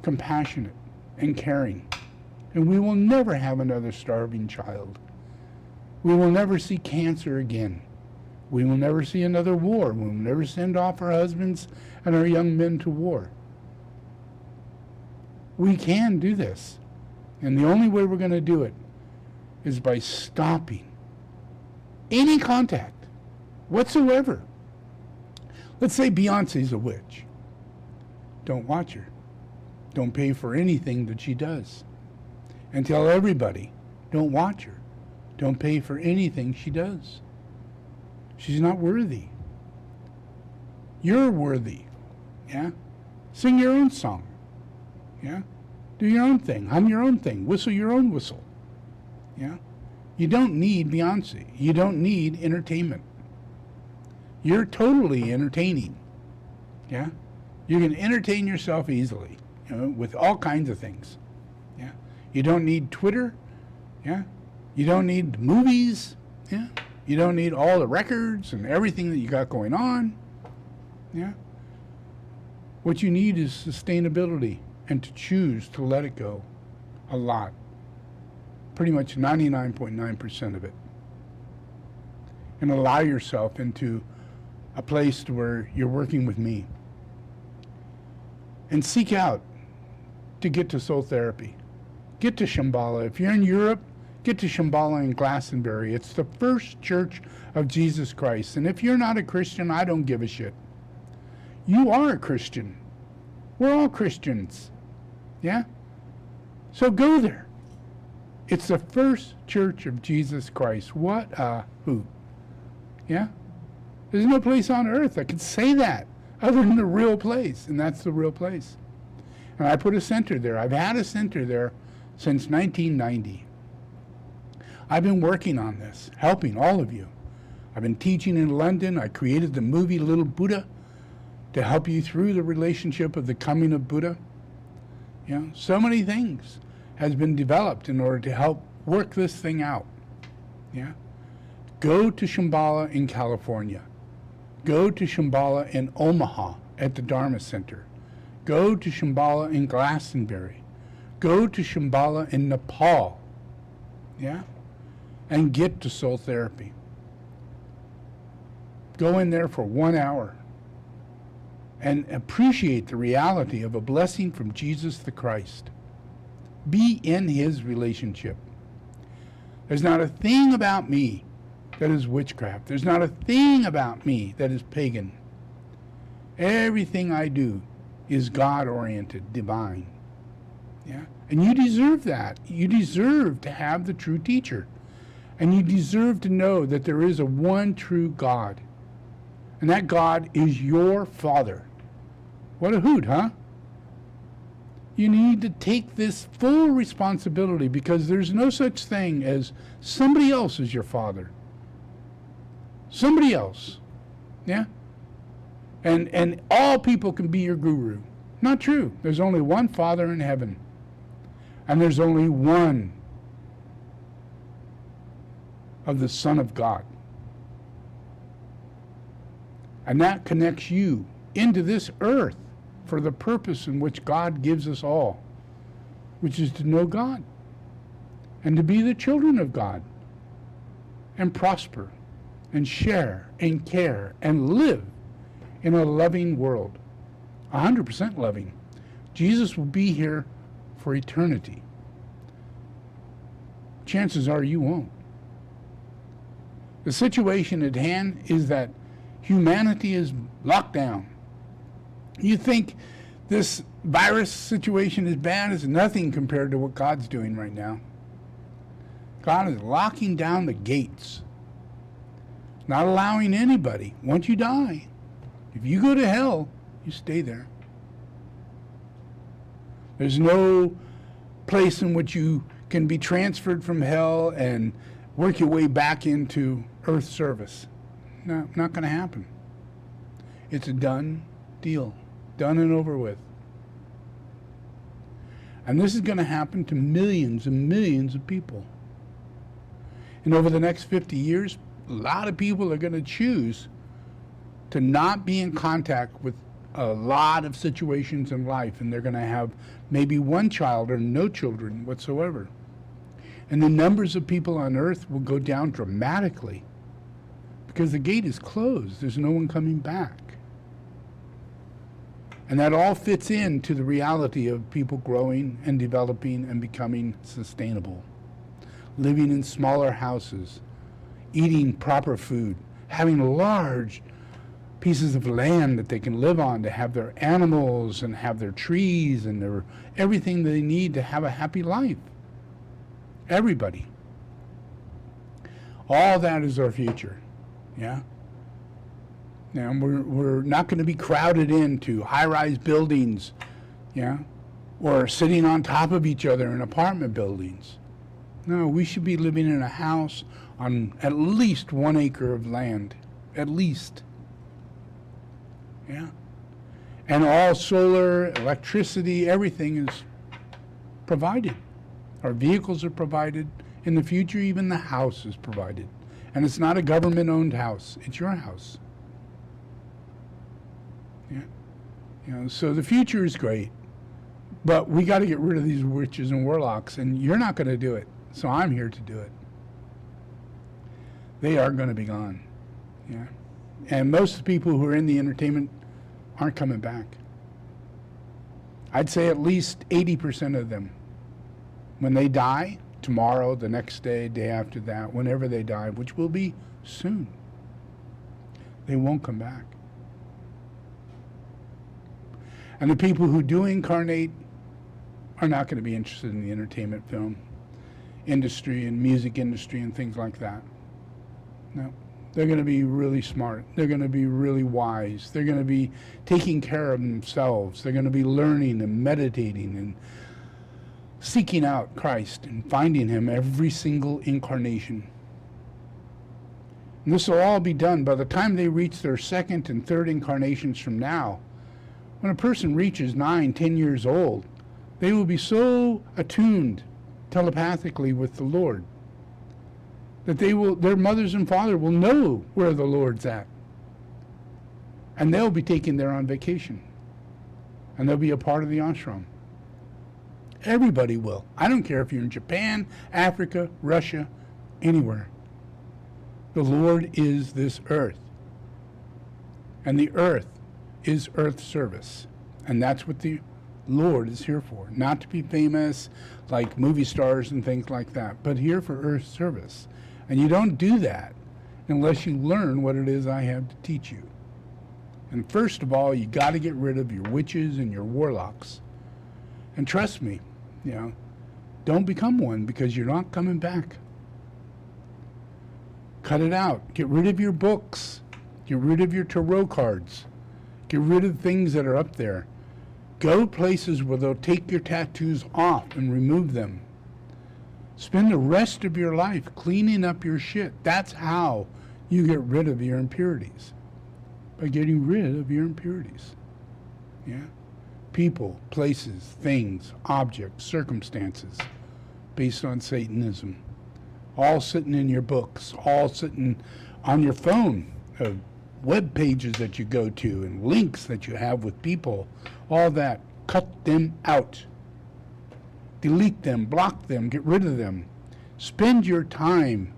Speaker 1: compassionate and caring. And we will never have another starving child. We will never see cancer again. We will never see another war. We will never send off our husbands and our young men to war. We can do this. And the only way we're going to do it is by stopping any contact whatsoever. Let's say Beyonce's a witch. Don't watch her. Don't pay for anything that she does. And tell everybody, don't watch her. Don't pay for anything she does. She's not worthy. You're worthy. Yeah? Sing your own song. Yeah? Do your own thing. Hum your own thing. Whistle your own whistle. Yeah? You don't need Beyonce. You don't need entertainment. You're totally entertaining. Yeah? You can entertain yourself easily, you know, with all kinds of things. Yeah? You don't need Twitter. Yeah? You don't need movies. Yeah? You don't need all the records and everything that you got going on. Yeah? What you need is sustainability and to choose to let it go a lot. Pretty much 99.9% of it. And allow yourself into a place where you're working with me. And seek out to get to soul therapy. Get to Shambhala. If you're in Europe, get to Shambhala in Glastonbury. It's the first church of Jesus Christ. And if you're not a Christian, I don't give a shit. You are a Christian. We're all Christians. Yeah? So go there. It's the first church of Jesus Christ. What a hoot. Yeah? There's no place on earth that could say that other than the real place, and that's the real place. And I put a center there. I've had a center there since 1990. I've been working on this, helping all of you. I've been teaching in London. I created the movie Little Buddha to help you through the relationship of the coming of Buddha. You know, so many things has been developed in order to help work this thing out. Yeah? Go to Shambhala in California. Go to Shambhala in Omaha at the Dharma Center. Go to Shambhala in Glastonbury. Go to Shambhala in Nepal. Yeah? And get to soul therapy. Go in there for 1 hour and appreciate the reality of a blessing from Jesus the Christ. Be in his relationship. There's not a thing about me that is witchcraft. There's not a thing about me that is pagan. Everything I do is God-oriented, divine. Yeah? And you deserve that. You deserve to have the true teacher. And you deserve to know that there is a one true God. And that God is your Father. What a hoot, huh? You need to take this full responsibility because there's no such thing as somebody else is your father. Somebody else. Yeah? And all people can be your guru. Not true. There's only one Father in heaven. And there's only one of the Son of God. And that connects you into this earth for the purpose in which God gives us all, which is to know God and to be the children of God and prosper and share and care and live in a loving world, 100% loving. Jesus will be here for eternity. Chances are you won't. The situation at hand is that humanity is locked down. You think this virus situation is bad? It's nothing compared to what God's doing right now. God is locking down the gates, not allowing anybody. Once you die, if you go to hell, you stay there. There's no place in which you can be transferred from hell and work your way back into earth service. No, not going to happen. It's a done deal. Done and over with. And this is going to happen to millions and millions of people. And over the next 50 years, a lot of people are going to choose to not be in contact with a lot of situations in life, and they're going to have maybe one child or no children whatsoever. And the numbers of people on earth will go down dramatically because the gate is closed. There's no one coming back. And that all fits into the reality of people growing and developing and becoming sustainable, living in smaller houses, eating proper food, having large pieces of land that they can live on to have their animals and have their trees and their everything they need to have a happy life. Everybody. All that is our future. Yeah? Now, we're not going to be crowded into high-rise buildings, yeah, or sitting on top of each other in apartment buildings. No, we should be living in a house on at least 1 acre of land, at least. Yeah. And all solar, electricity, everything is provided. Our vehicles are provided. In the future, even the house is provided. And it's not a government-owned house. It's your house. Yeah. You know, so the future is great. But we got to get rid of these witches and warlocks, and you're not going to do it. So I'm here to do it. They are going to be gone. Yeah. And most of the people who are in the entertainment aren't coming back. I'd say at least 80% of them, when they die, tomorrow, the next day, day after that, whenever they die, which will be soon, they won't come back. And the people who do incarnate are not going to be interested in the entertainment film industry and music industry and things like that. No. They're going to be really smart. They're going to be really wise. They're going to be taking care of themselves. They're going to be learning and meditating and seeking out Christ and finding him every single incarnation. And this will all be done by the time they reach their second and third incarnations from now. When a person reaches 9, 10 years old, they will be so attuned telepathically with the Lord that their mothers and father will know where the Lord's at. And they'll be taken there on vacation. And they'll be a part of the ashram. Everybody will. I don't care if you're in Japan, Africa, Russia, anywhere. The Lord is this earth. And the earth is earth service. And that's what the Lord is here for. Not to be famous like movie stars and things like that, but here for earth service. And you don't do that unless you learn what it is I have to teach you. And first of all, you got to get rid of your witches and your warlocks. And trust me, you know, don't become one because you're not coming back. Cut it out. Get rid of your books. Get rid of your tarot cards. Get rid of things that are up there. Go places where they'll take your tattoos off and remove them. Spend the rest of your life cleaning up your shit. That's how you get rid of your impurities. By getting rid of your impurities. Yeah? People, places, things, objects, circumstances, based on Satanism. All sitting in your books, all sitting on your phone, web pages that you go to and links that you have with people, all that. Cut them out. Delete them, block them, get rid of them. Spend your time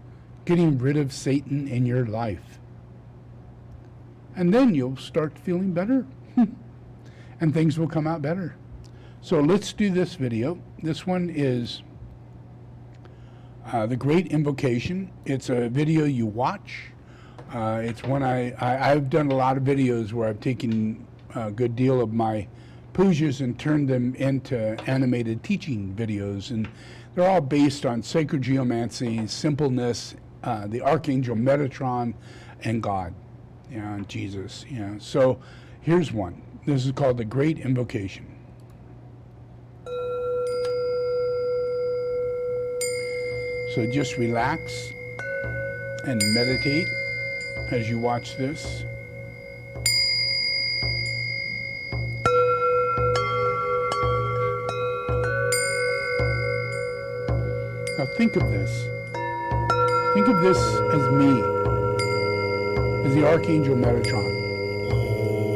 Speaker 1: getting rid of Satan in your life. And then you'll start feeling better. And things will come out better. So let's do this video. This one is The Great Invocation. It's a video you watch. It's one I've done a lot of videos where I've taken a good deal of my pujas and turned them into animated teaching videos, and they're all based on sacred geomancy, simpleness, the Archangel Metatron, and God, and Jesus. So here's one. This is called The Great Invocation. So just relax and meditate as you watch this. Now think of this. Think of this as me, as the Archangel Metatron,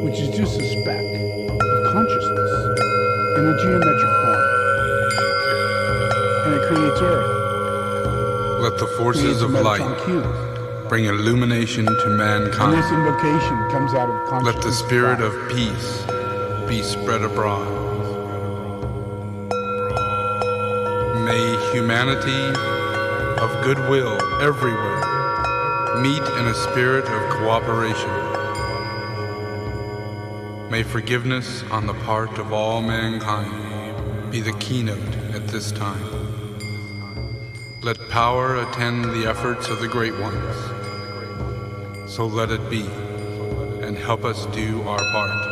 Speaker 1: which is just a speck of consciousness in a geometric form. And it creates Earth. Let the forces of light bring illumination to mankind. And this invocation comes out of consciousness. Let the spirit of peace be spread abroad. May humanity of goodwill everywhere meet in a spirit of cooperation. May forgiveness on the part of all mankind be the keynote at this time. Let power attend the efforts of the great ones. So let it be, and help us do our part.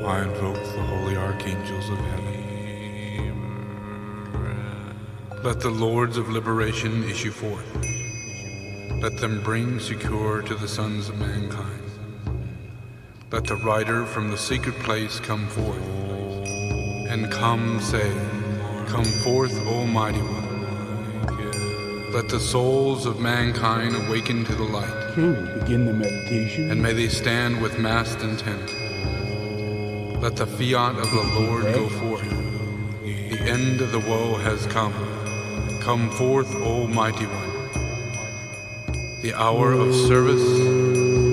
Speaker 1: I invoke the holy archangels of heaven. Let the lords of liberation issue forth. Let them bring succor to the sons of mankind. Let the rider from the secret place come forth. And come say, come forth, O mighty one. Let the souls of mankind awaken to the light. Okay, we'll begin the meditation. And may they stand with massed intent. Let the fiat of the Lord go forth. The end of the woe has come. Come forth, O mighty one. The hour of service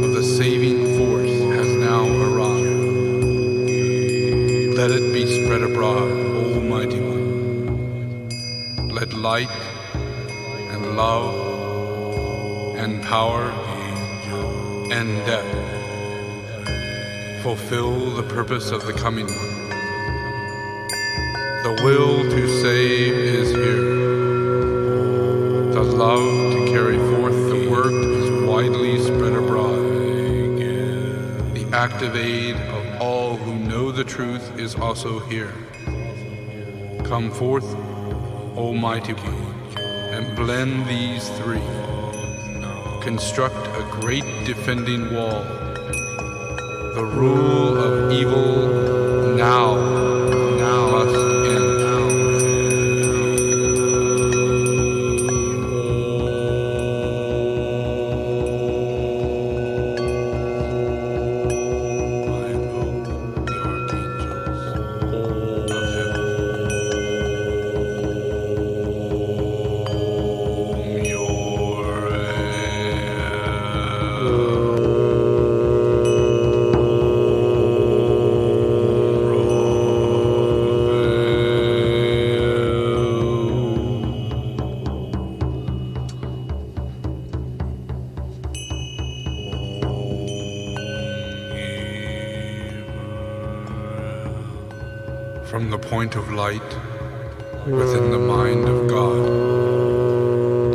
Speaker 1: of the saving force has now arrived. Let it be spread abroad, O mighty one. Let light and love and power and death fulfill the purpose of the coming one. The will to save is here. The love to carry forth the work is widely spread abroad. The active aid of all who know the truth is also here. Come forth, O mighty one, and blend these three. Construct a great defending wall. The rule of evil now must end. From the point of light within the mind of God,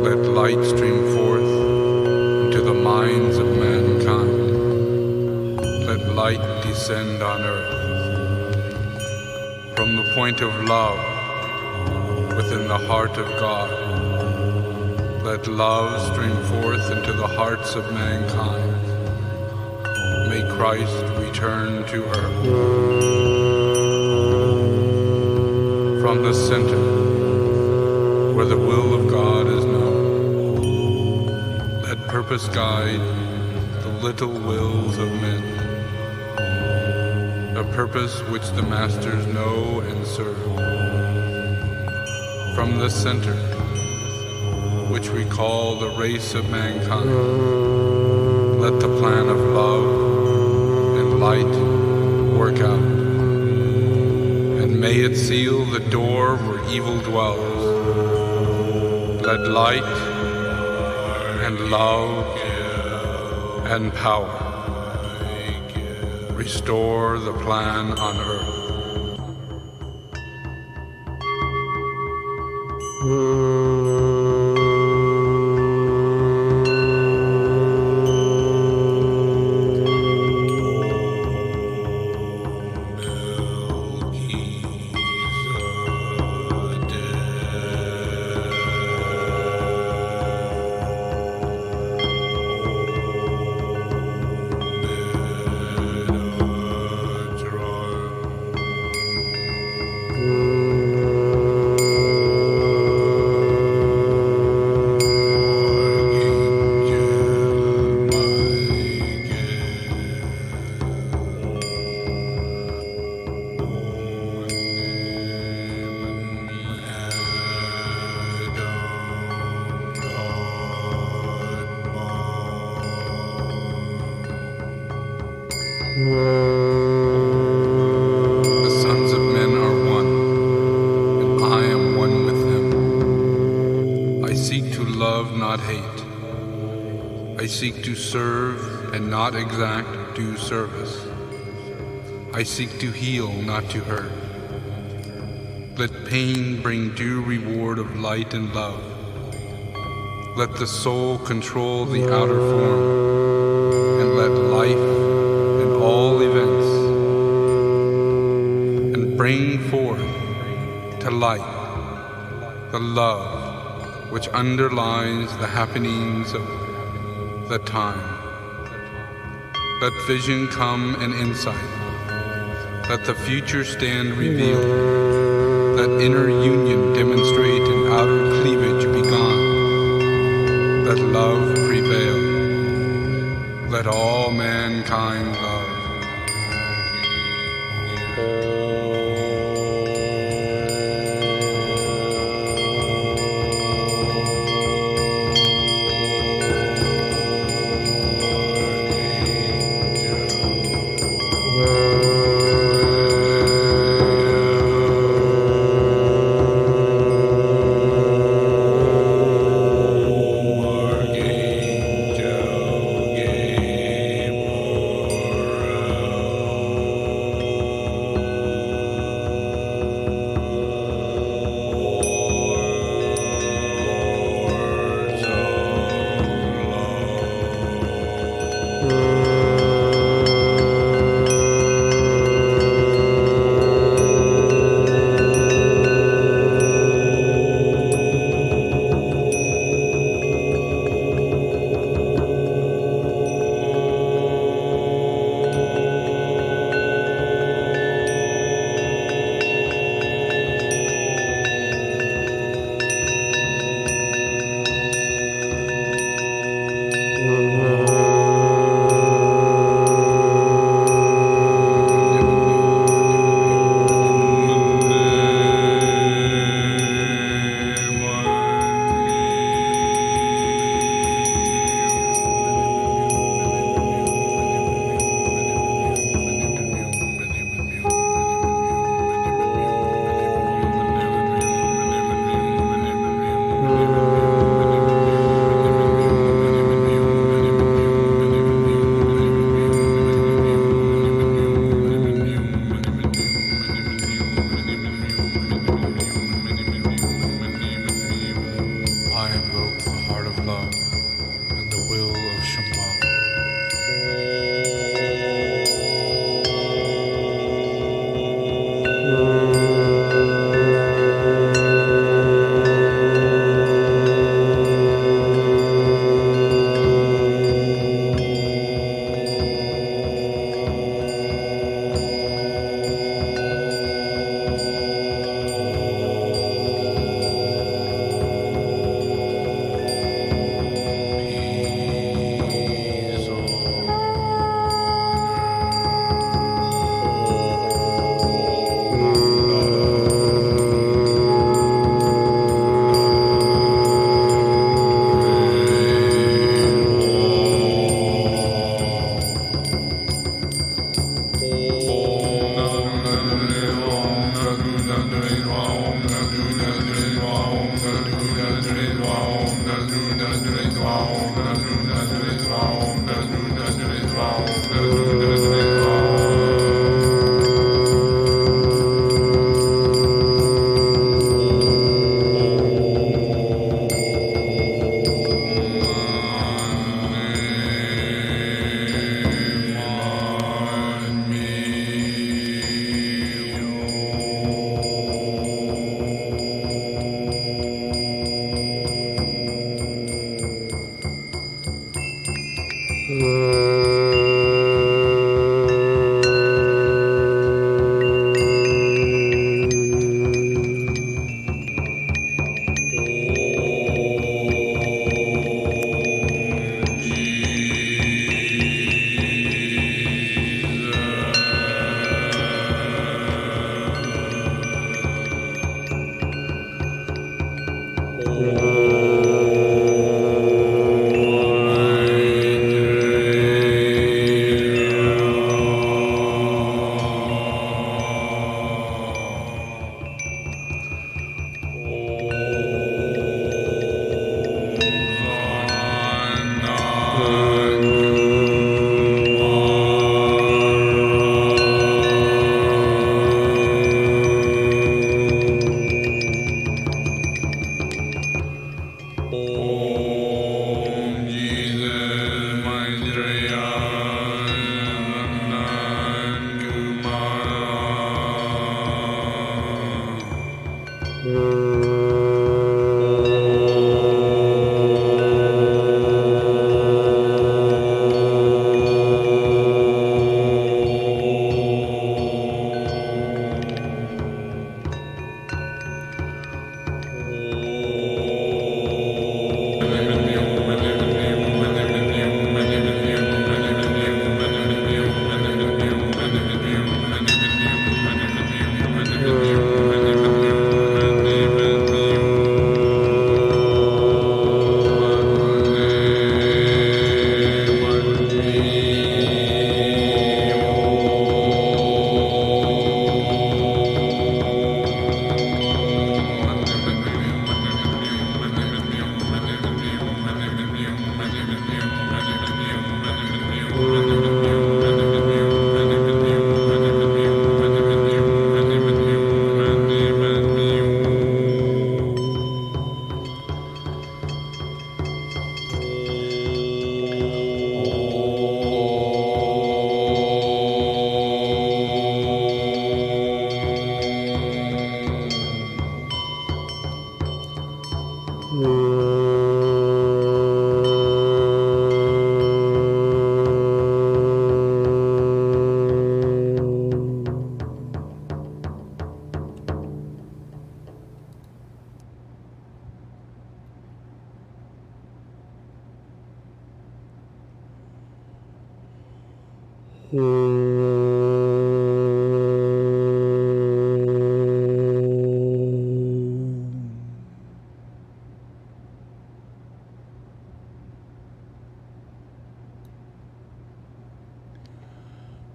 Speaker 1: let light stream forth into the minds of mankind. Let light descend on earth. From the point of love within the heart of God, let love stream forth into the hearts of mankind. May Christ return to earth. From the center, where the will of God is known, let purpose guide the little wills of men, a purpose which the masters know and serve. From the center, which we call the race of mankind, let the plan of love and light work out. May it seal the door where evil dwells. Let light and love and power restore the plan on earth.
Speaker 4: The sons of men are one, and I am one with them. I seek to love, not hate. I seek to serve and not exact due service. I seek to heal, not to hurt. Let pain bring due reward of light and love. Let the soul control the outer form, and let life and all events, and bring forth to light the love which underlies the happenings of the time. Let vision come and insight. Let the future stand revealed. Let inner union demonstrate and outer cleavage be gone. Let love prevail. Let all mankind love.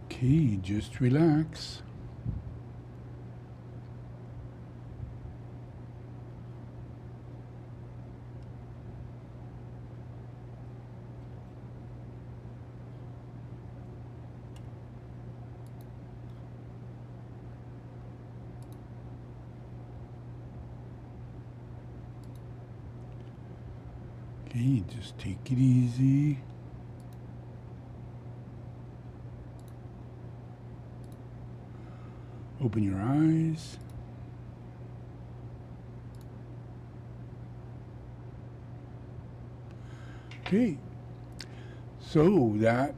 Speaker 1: Okay, just relax. Okay, just take it easy. Open your eyes. Okay, so that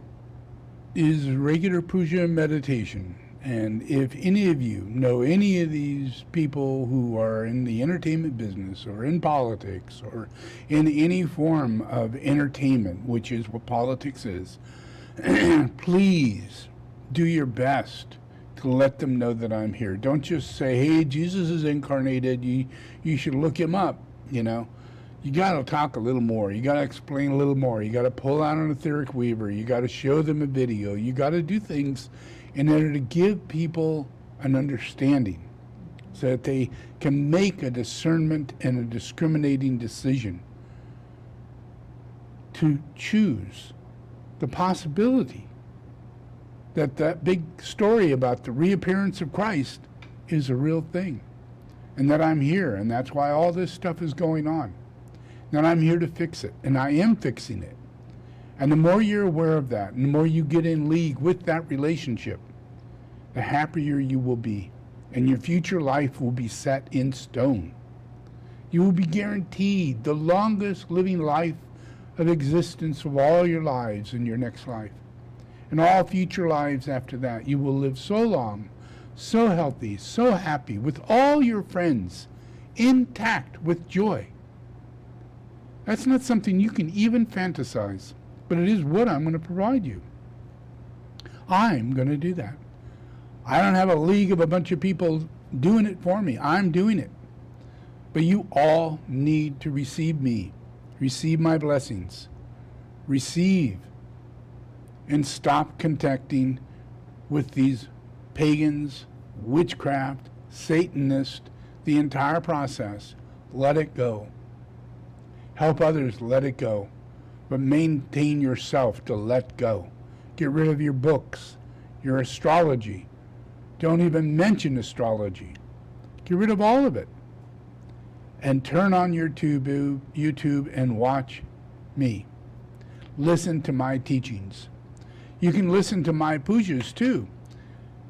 Speaker 1: is regular puja meditation. And if any of you know any of these people who are in the entertainment business or in politics or in any form of entertainment, which is what politics is, please do your best to let them know that I'm here. Don't just say, hey, Jesus is incarnated, you should look him up, you know. You got to talk a little more. You got to explain a little more. You got to pull out an etheric weaver. You got to show them a video. You got to do things in order to give people an understanding so that they can make a discernment and a discriminating decision to choose the possibility that that big story about the reappearance of Christ is a real thing, and that I'm here, and that's why all this stuff is going on. That I'm here to fix it, and I am fixing it. And the more you're aware of that, and the more you get in league with that relationship, the happier you will be, and your future life will be set in stone. You will be guaranteed the longest living life of existence of all your lives in your next life. And all future lives after that, you will live so long, so healthy, so happy, with all your friends intact with joy. That's not something you can even fantasize, but it is what I'm going to provide you. I'm going to do that. I don't have a league of a bunch of people doing it for me. I'm doing it. But you all need to receive me, receive my blessings, receive, and stop contacting with these pagans, witchcraft, Satanists, the entire process. Let it go. Help others, let it go. But maintain yourself to let go. Get rid of your books, your astrology. Don't even mention astrology. Get rid of all of it. And turn on your YouTube and watch me. Listen to my teachings. You can listen to my pujas too.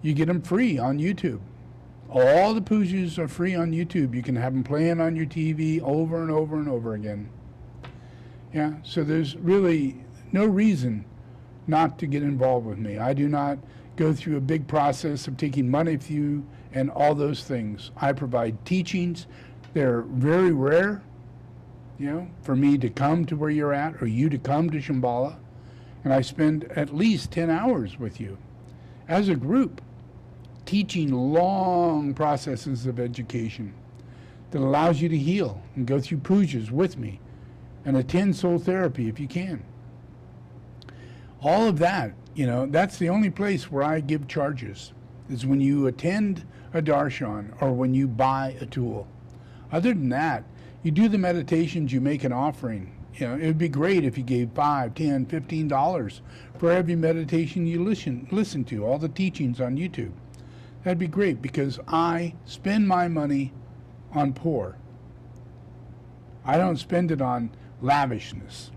Speaker 1: You get them free on YouTube. All the pujas are free on YouTube. You can have them playing on your TV over and over and over again. Yeah, so there's really no reason not to get involved with me. I do not go through a big process of taking money from you and all those things. I provide teachings. They're very rare, for me to come to where you're at or you to come to Shambhala. And I spend at least 10 hours with you as a group teaching long processes of education that allows you to heal and go through pujas with me and attend soul therapy if you can. All of that, that's the only place where I give charges, is when you attend a darshan or when you buy a tool. Other than that, you do the meditations, you make an offering. It would be great if you gave $5, $10, $15 for every meditation you listen to, all the teachings on YouTube. That'd be great, because I spend my money on poor. I don't spend it on lavishness.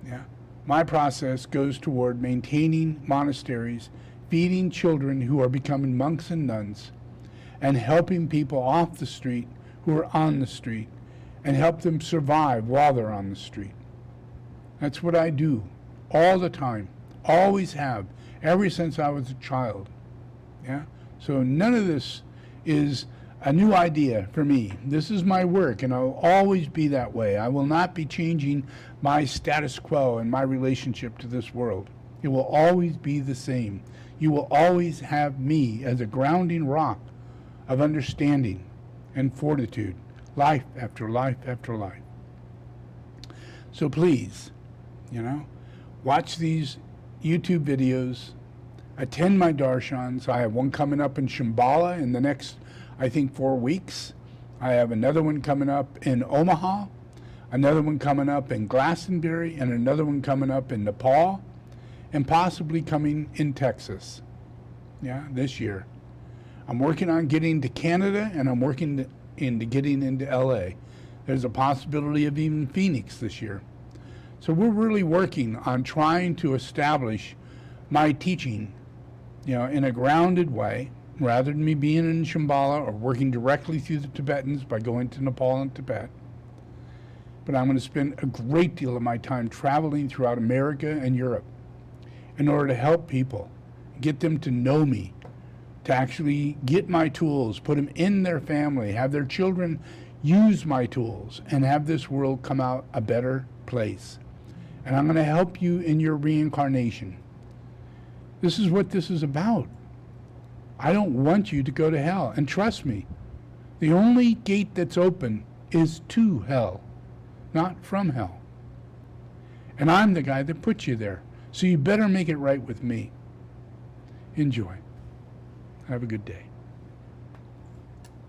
Speaker 1: Yeah. My process goes toward maintaining monasteries, feeding children who are becoming monks and nuns, and helping people off the street who are on the street, and help them survive while they're on the street. That's what I do all the time, always have, ever since I was a child. Yeah. So none of this is a new idea for me. This is my work, and I'll always be that way. I will not be changing my status quo and my relationship to this world. It will always be the same. You will always have me as a grounding rock of understanding and fortitude, life after life after life. So please, watch these YouTube videos, attend my darshans. I have one coming up in Shambhala in the next, I think, 4 weeks. I have another one coming up in Omaha, another one coming up in Glastonbury, and another one coming up in Nepal, and possibly coming in Texas, this year. I'm working on getting to Canada, and I'm working into getting into LA. There's a possibility of even Phoenix this year. So we're really working on trying to establish my teaching, in a grounded way, rather than me being in Shambhala or working directly through the Tibetans by going to Nepal and Tibet. But I'm going to spend a great deal of my time traveling throughout America and Europe in order to help people, get them to know me, to actually get my tools, put them in their family, have their children use my tools, and have this world come out a better place. And I'm going to help you in your reincarnation. This is what this is about. I don't want you to go to hell. And trust me, the only gate that's open is to hell, not from hell. And I'm the guy that put you there. So you better make it right with me. Enjoy. Have a good day.